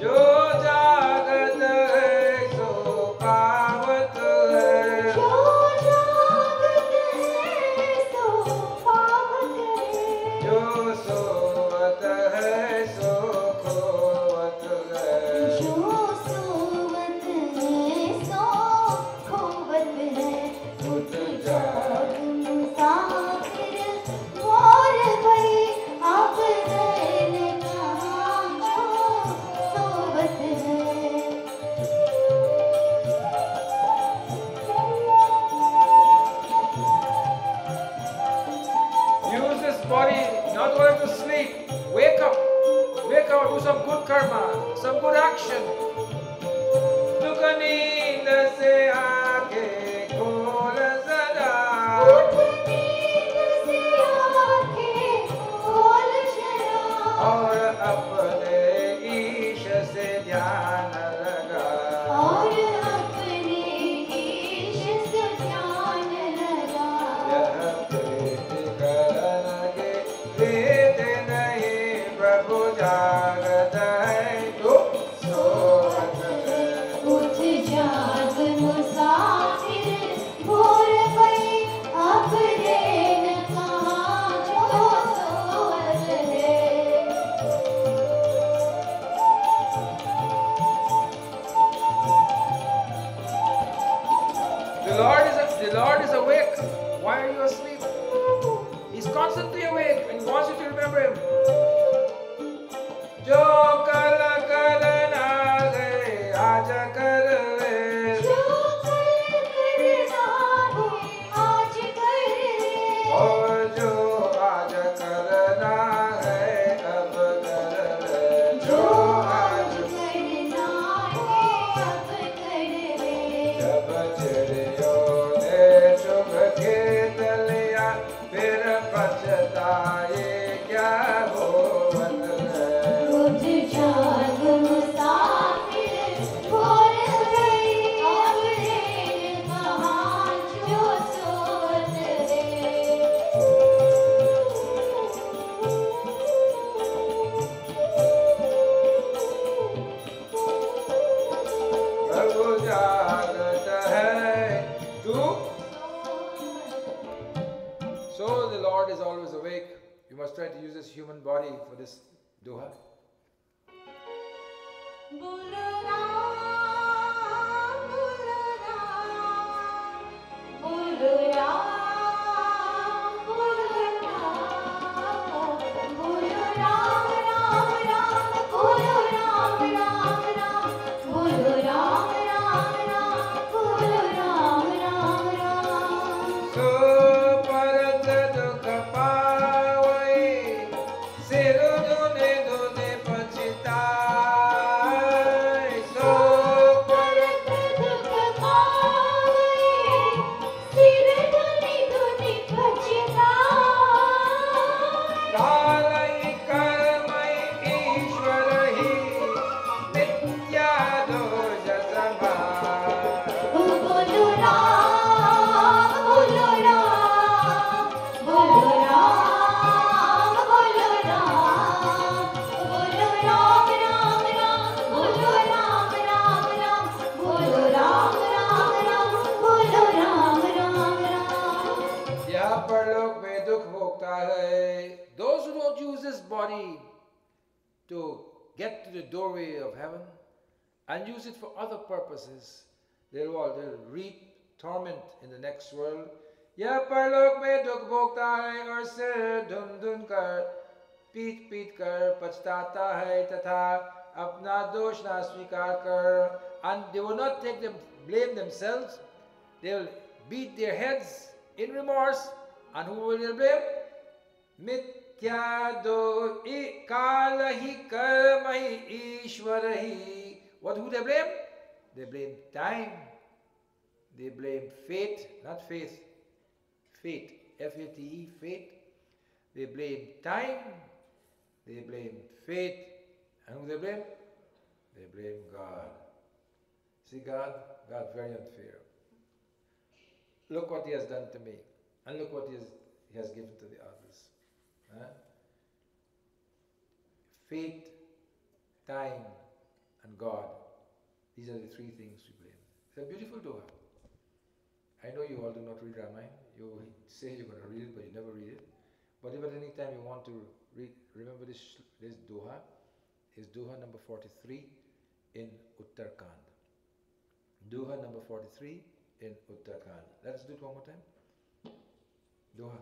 जो जागत है सो पावत है. जो जागत है सो पावत है. जो सोवत है सो खोवत है. जो सोवत है सो खोवत है. उठ जाग मुसाफिर भोर भये अब रहे न कहाँ जो सोवत है. Use this body not only to sleep. Wake up, do some good karma, some good action. दुख नींद से आंखें खोल सदा. उठ नींद से आंखें खोल जरा. और अपने ईश से ध्यान लगा. और अपने ईश से ध्यान लगा. यह प्रीति करन के लेते नहीं प्रभु जागत है तो सोवत है. उठ जाग मुसाफिर भोर भये अब रहे न कहाँ जो सोवत है. The Lord is awake. Why are you asleep? He's constantly awake and he wants you to remember him. जो कल करना गए आज कर ले. जो कल करना है आज कर ले. और जो आज करना है जागत है तू. So the Lord is always awake. You must try to use this human body for this doha. Those who don't use this body to get to the doorway of heaven and use it for other purposes, they'll reap torment in the next world. यह परलोक में दुख भोगता है और सिर धुन धुन कर पीट पीट कर पछताता है तथा अपना दोष ना स्वीकार कर. And they will not take them blame themselves. They will beat their heads in remorse. And who will they blame? Mityado kalahi karmahi ishwarahi. What do they blame? They blame time. They blame fate, not faith. Fate, F-A-T-E, fate. They blame time. They blame fate. And who they blame? They blame God. See God? God very unfair. Look what He has done to me. And look what He has given to the others. Huh? Fate, time, and God. These are the three things we blame. It's a beautiful doha. I know you all do not read Ramayana. You say you're going to read it, but you never read it. But if at any time you want to read, remember this doha is doha number 43 in Uttarakhand. Doha number 43 in Uttarakhand. Let's do it one more time. Doha.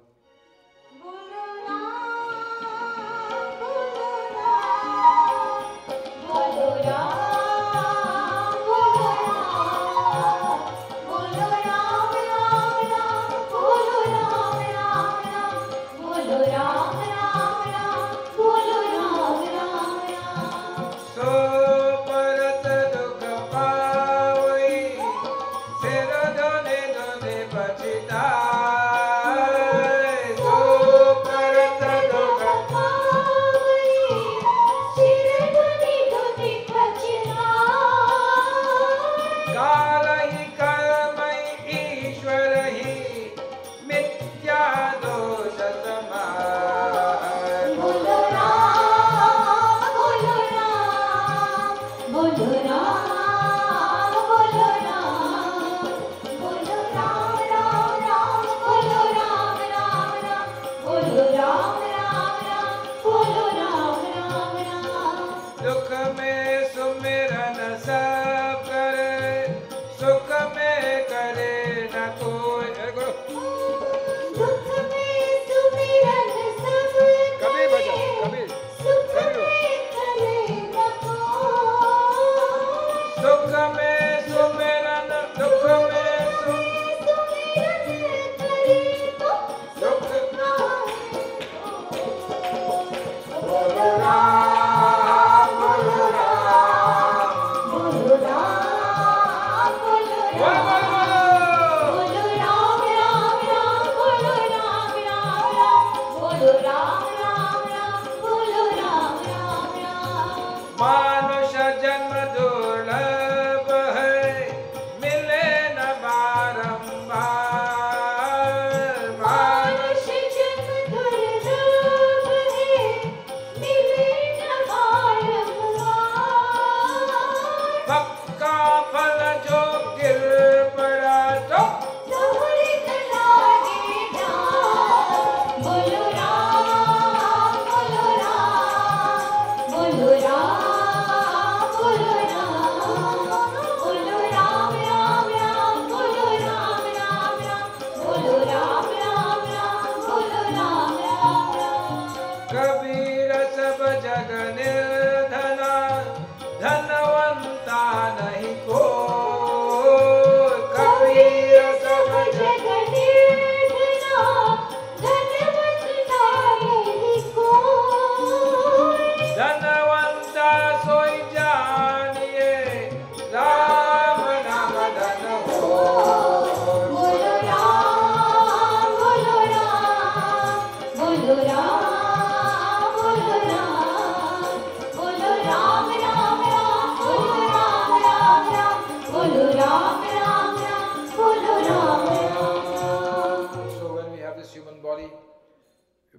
फल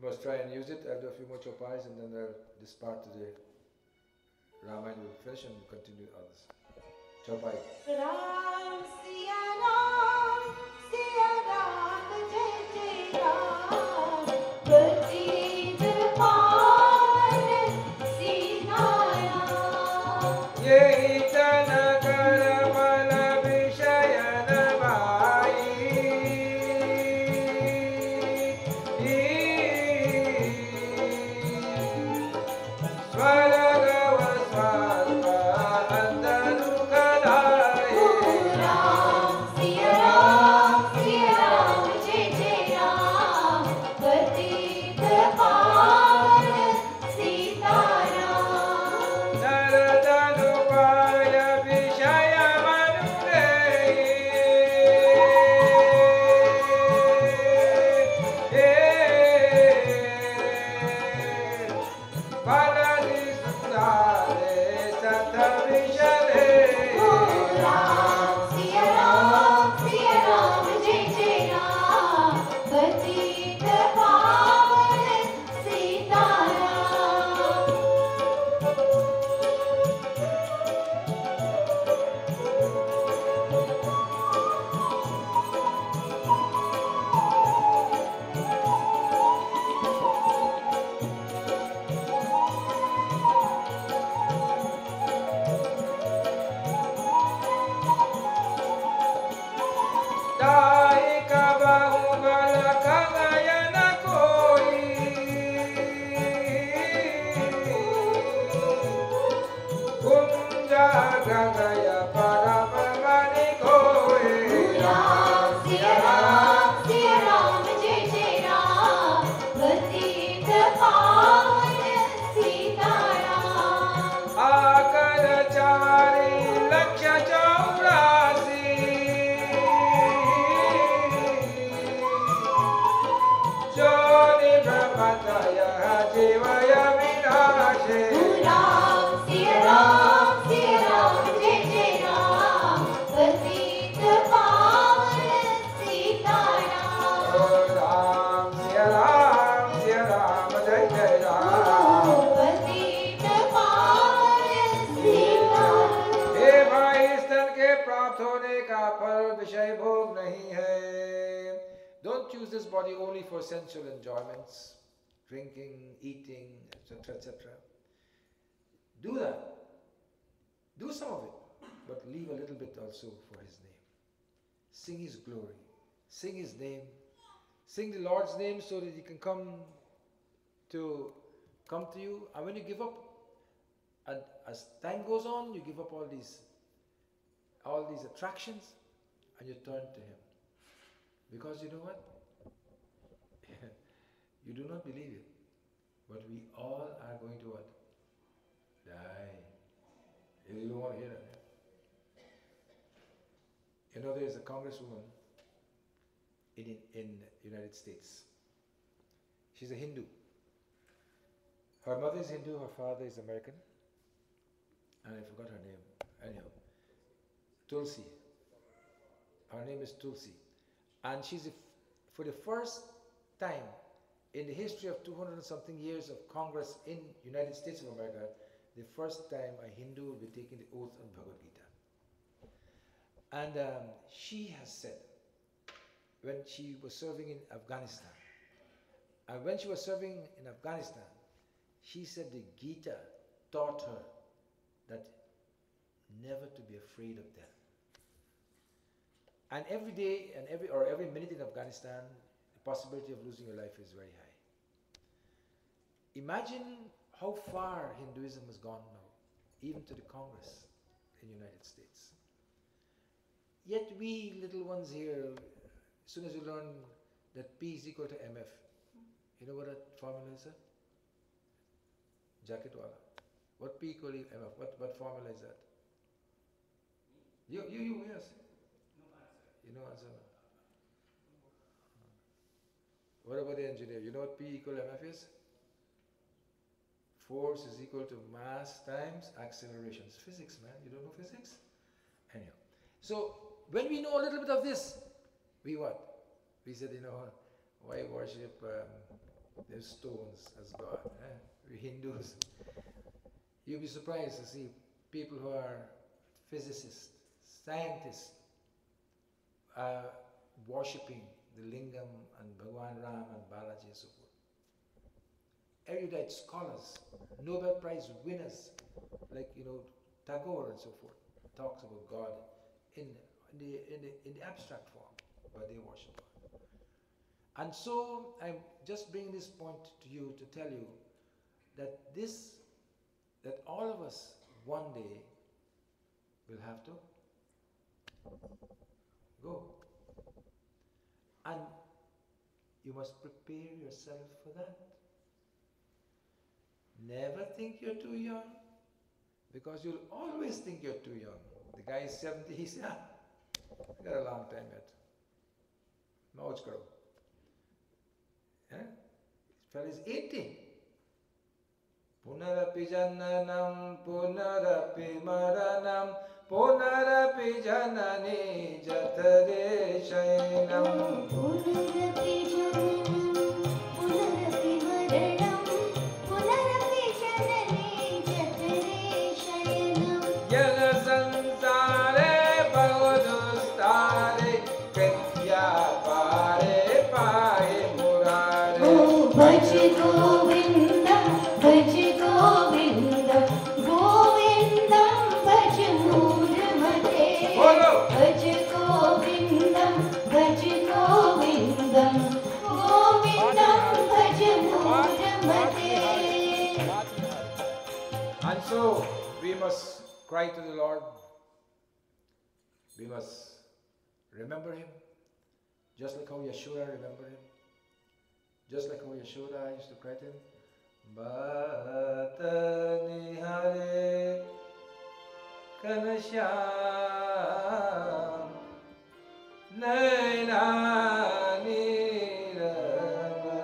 You must try and use it. I'll do a few more chopais and then this part of the Ramayana will finish and we'll continue others. Chopai. Ram Siya Ram, Jai Jai Ram. Bati Pavan Sita Ram. Yehi jana karamala vishayana vai. Swaragava swarga andaru kalai. Ram Siya Ram, Jai Jai Ram. Bati Pavan Sita Ram. Naradhanupaya vishayamanure. Baladi sundare satha vishale. Ram Siya Ram, Jai Jai Ram. Bati Pavan Sita Ram. Dai ka bahubala kangayana koi. Kunja gangaya paramamani koi. Ram Siya Ram, Jai Jai Ram. Bati Pavan Sita Ram. Akara chari laksha chaurasi. Joni brahmataya jivaya vinashe. Ram Siya Ram, Jai Jai Ram. Bati Pavan Sita Ram. Ram Siya Ram, Jai Jai Ram. Bati Pavan Sita Ram. हे भाई स्तन के प्राप्त होने का फल विषय भोग नहीं है. Don't use this body only for sensual enjoyments, drinking, eating, etc., etc. Do that. Do some of it, but leave a little bit also for His name. Sing His glory. Sing His name. Sing the Lord's name so that He can come to you. And when you give up, and as time goes on, you give up all these attractions, and you turn to Him. Because you know what? You do not believe it, but we all are going to what? Die. You don't want to hear that. You know, there is a congresswoman in United States. She's a Hindu. Her mother is Hindu, her father is American. And I forgot her name. Anyhow, Tulsi. Her name is Tulsi. And she's, for the first time in the history of 200 and something years of Congress in United States of America, the first time a Hindu will be taking the oath on Bhagavad Gita. And she has said, when she was serving in Afghanistan, and when she was serving in Afghanistan, she said the Gita taught her that never to be afraid of death. And every day and every minute in Afghanistan, the possibility of losing your life is very high. Imagine how far Hinduism has gone now, even to the Congress in the United States. Yet we little ones here, as soon as you learn that P is equal to MF, you know what that formula is? Jacket wala. What P equal to MF? What formula is that? You, yes. You know answer. What about the engineer? You know what P equal to MF is? Force is equal to mass times acceleration. It's physics, man. You don't know physics? Anyhow. So, when we know a little bit of this, we what? We said, you know, why worship There's stones as God. We Hindus, you'll be surprised to see people who are physicists, scientists, worshipping the Lingam and Bhagwan Ram and Balaji and so forth. Erudite scholars, Nobel Prize winners, like Tagore and so forth, talks about God in the abstract form, but they worship God. And so I'm just bringing this point to you to tell you that all of us one day will have to go. And you must prepare yourself for that. Never think you're too young, because you'll always think you're too young. The guy is 70, he said, I got a long time yet. Mouj karo. This fellow is 80. Punarapi jananam, punarapi maranam, punarapi janani jatare shainam. Punarapi jananam, punarapi maranam, punarapi janani jatare shayanam. Jana sansare bhavadustare kritya pare paye murare. Oh, bhaj Govindam, bhaj Govindam, Govindam bhaj Mudamate. Follow. Bhaj Govindam, bhaj Govindam, Govindam bhaj Mudamate. And so we must cry to the Lord. We must remember Him, just like how Yashoda remembered Him. Just like how Yashoda used to cry to Him. Bhatani Hare Kanashyam Nainani Ramare.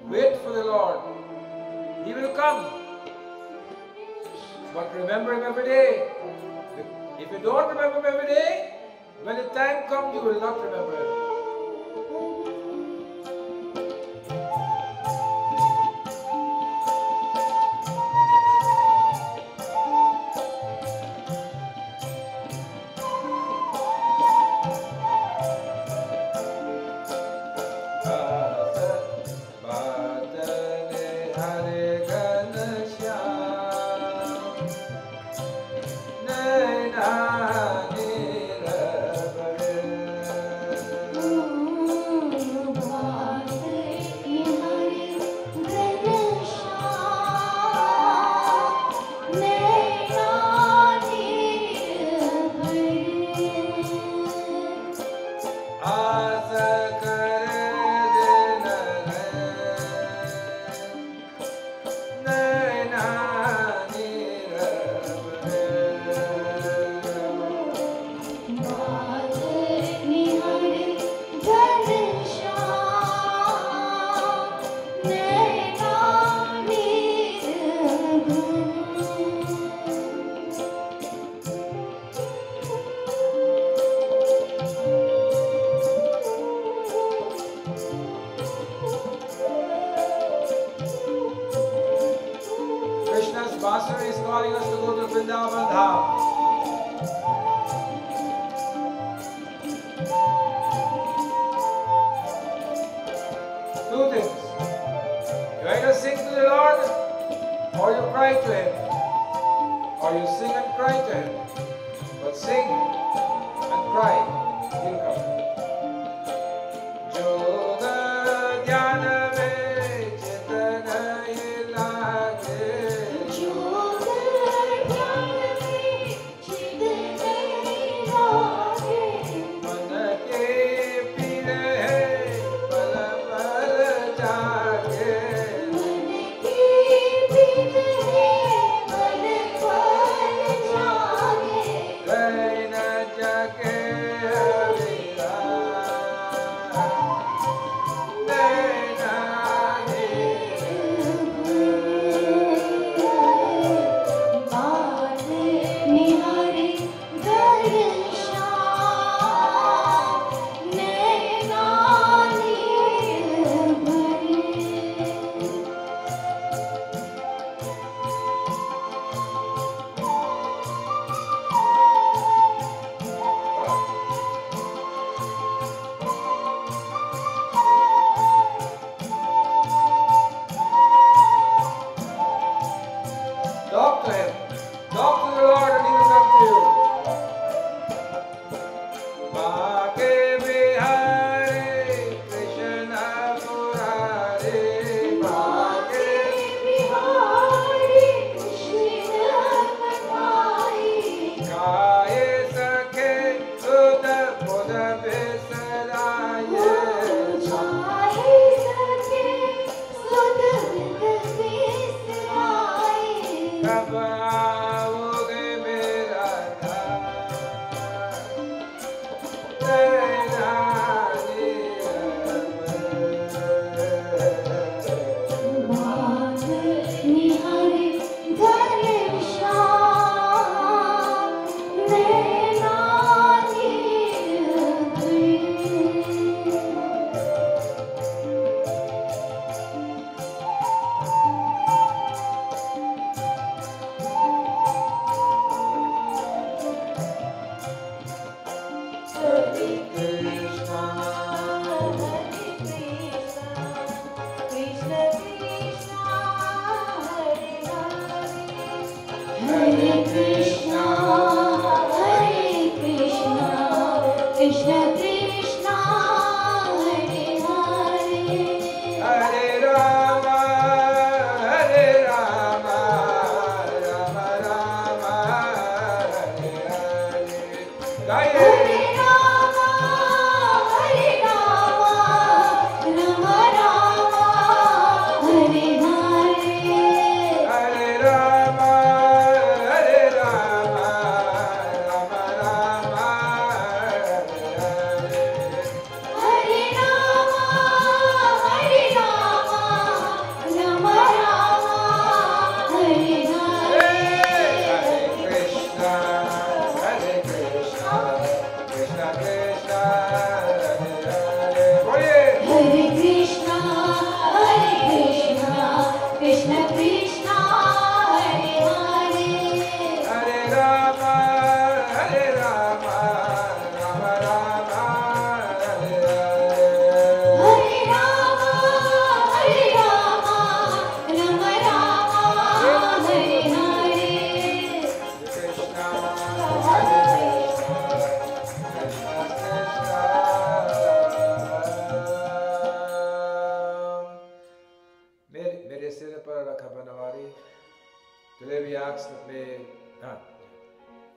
Wait for the Lord. He will come. But remember Him every day. If you don't remember Him every day, when the time comes, you will not remember Him. Basari is calling us to go to Vrindavan Dham. Two things. You either sing to the Lord or you cry to Him. Or you sing and cry to Him. But sing and cry, He'll come. Yoga Jnana Ve Chitana Ilage. Jaage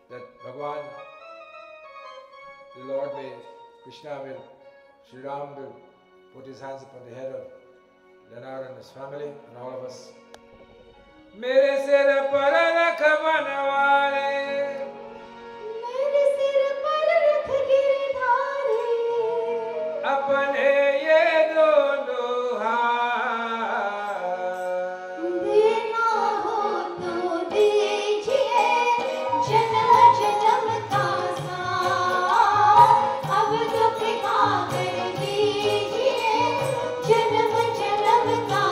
that Bhagwan, the Lord may, Krishna will, Sri Ram will put his hands upon the head of Leonard and his family and all of us. मेरे सिर पर रख बनवाले, मेरे सिर पर रख गिरधारी, अपने ये दोनों हाथ, देना हो तो दीजिए जन्म जन्म का साथ, अब तो कृपा कर दीजिए जन्म जन्म का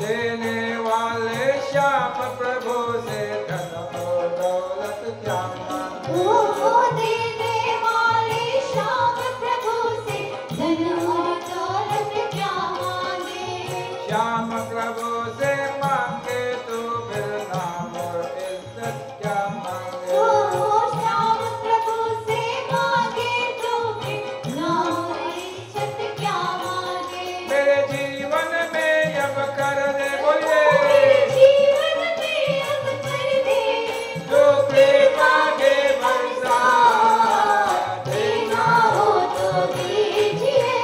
देने वाले श्याम प्रभु से धन और दौलत क्या मांगे, देने वाले श्याम प्रभु से धन और दौलत क्या मांगे, श्याम प्रभु से मांगे तो फिर नाम और इज्जत क्या मांगे, श्याम प्रभु से मांगे तो फिर नाम और इज्जत क्या मांगे, मेरे जीवन में अब कर दे बोलिए, मेरे जीवन में अब कर दे जो कृपा के बरसा, देना हो तो दीजिए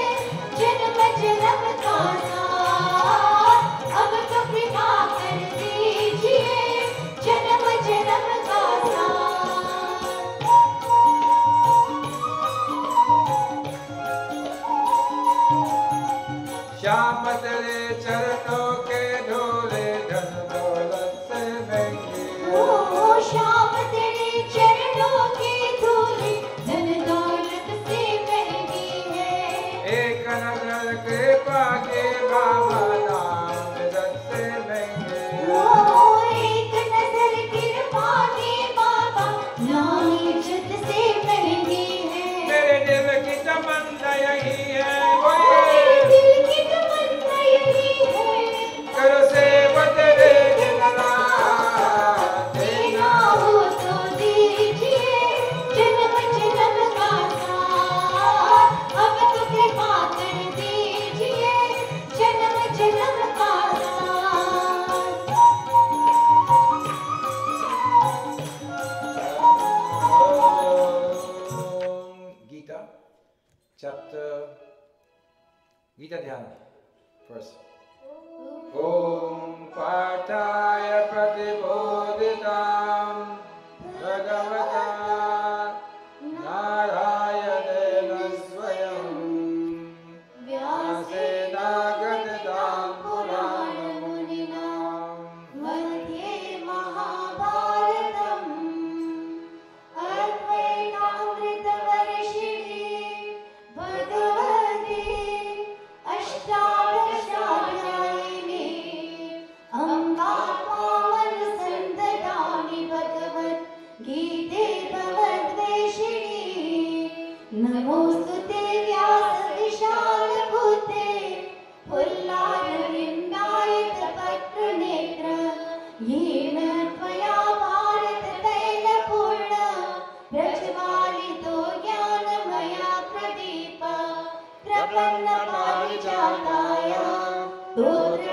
जन्म जन्म का साथ, अब तो कृपा कर दीजिए जन्म जन्म का साथ। श्याम तेरे चरणों के ढोले धन दौलत से महंगे, ओ श्याम तेरे चरणों की धूली धन दौलत से महंगी है, एक नजर कृपा के बाबा नाम इज्जत से महंगे, ओ एक नजर कृपा की बाबा नाम इज्जत से महंगी है, मेरे दिल की तमन्ना यही है मेरे बोलिए, दिल की तमन्ना यही है, करो सेवा तेरे दिन रात, देना हो तो दीजिए जन्म जन्म का साथ, अब तो कृपा कर दीजिए जन्म जन्म का Gita, chapter Gita Dhyana, first. Om Partaya Pratibodhitam Bhagavata Narayana Swayam Vyasena Gatitam Puranamuninam मध्ये महाभारतम् अद्वैतामृतवर्षिणी भगवती अष्टादशाध्यायिनी अम्बा पावनसन्ददानि भगवद्गीते भवद्वेषिणी नमोऽस्तुते व्यासविशालबुद्धे फुल्लारविन्दायतपत्रनेत्र येन त्वया भारततैलपूर्ण प्रज्वालितो ज्ञानमया प्रदीप प्रपन्नपारिजाताय स्तोत्र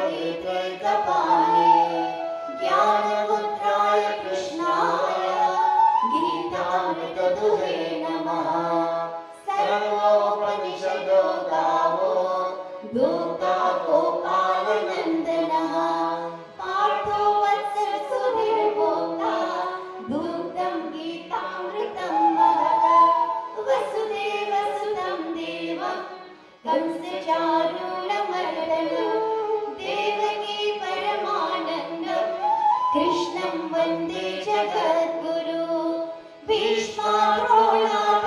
दूता गोपाल नंदनः पार्थो वत्सल सुधीर्भोक्ता दुग्धं गीतामृतं महत् वसुदेवसुतं देवं कंसचारूणमर्दनं देवकी परमानन्दं कृष्णं वन्दे जगद्गुरु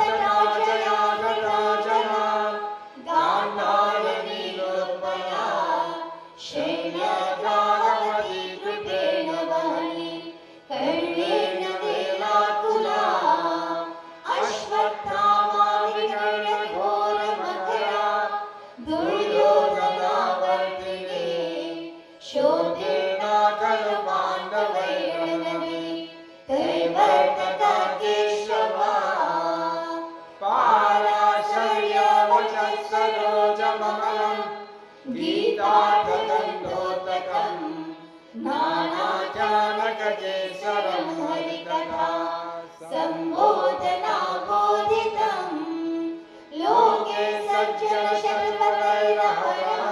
भीष्माद्रोणाधराजया गान्धारवीरोत्पला शैलद्रावती कृपेण वहनी कर्णेन वेलाकुला अश्वत्थामा विकर्णघोरमकरा दुर्योधनावर्तिनी शोधेना खलु पाण्डवैर्नदी त्रैवर्तका केशवा पाराशर्यवचः सरोजममलं गीतार्थगन्धोतकं नानाचानककेसरं हरिकथा सम्बोधना बोधितं लोके सज्जनशतपथैरहरः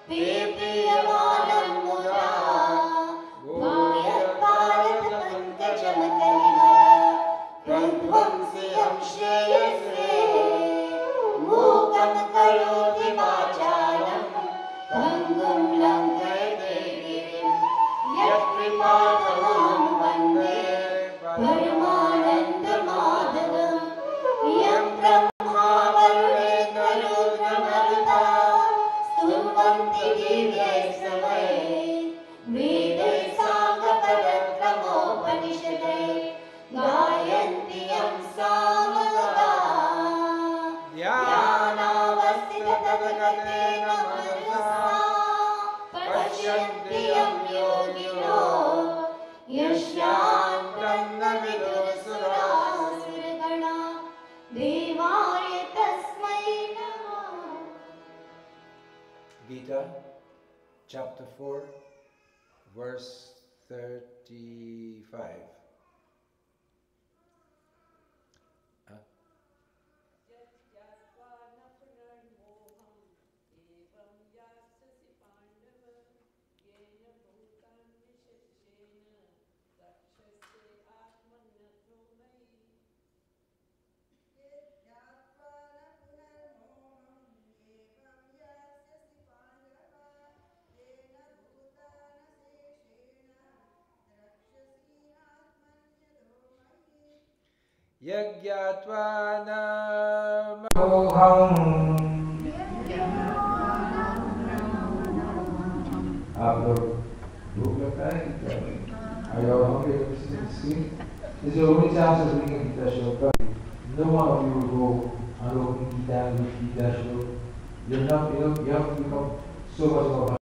पीप्यमानं मुदा प्रध्वंस्यं श्रेयसे मूकं करोति वाचालं भङ्गुं लङ्घयते गिरिं यत्कृपातमहं वन्दे परमानन्दमाधवं यं ब्रह्मा वरुणेन्द्ररुद्रमरुता स्तुवन्ति दिव्यैस्तवैः वेदैः साङ्गपरक्रमोपनिषदैः गायन्ति यं सामगा ध्यानावस्थिततद्गतेन मनसा पश्यन्ति यं योगिनो यस्यान्तं न विदुर्सुरासुरगणा देवाय तस्मै नमः. Gita, chapter 4, verse 35. यज्ञात्वा न मोहम् आप लोग भूख लगता है कि क्या? Are you all hungry? This is the only chance of being in Gita show. No one of you will go and open Gita and Gita show. You're not, you have to become so much more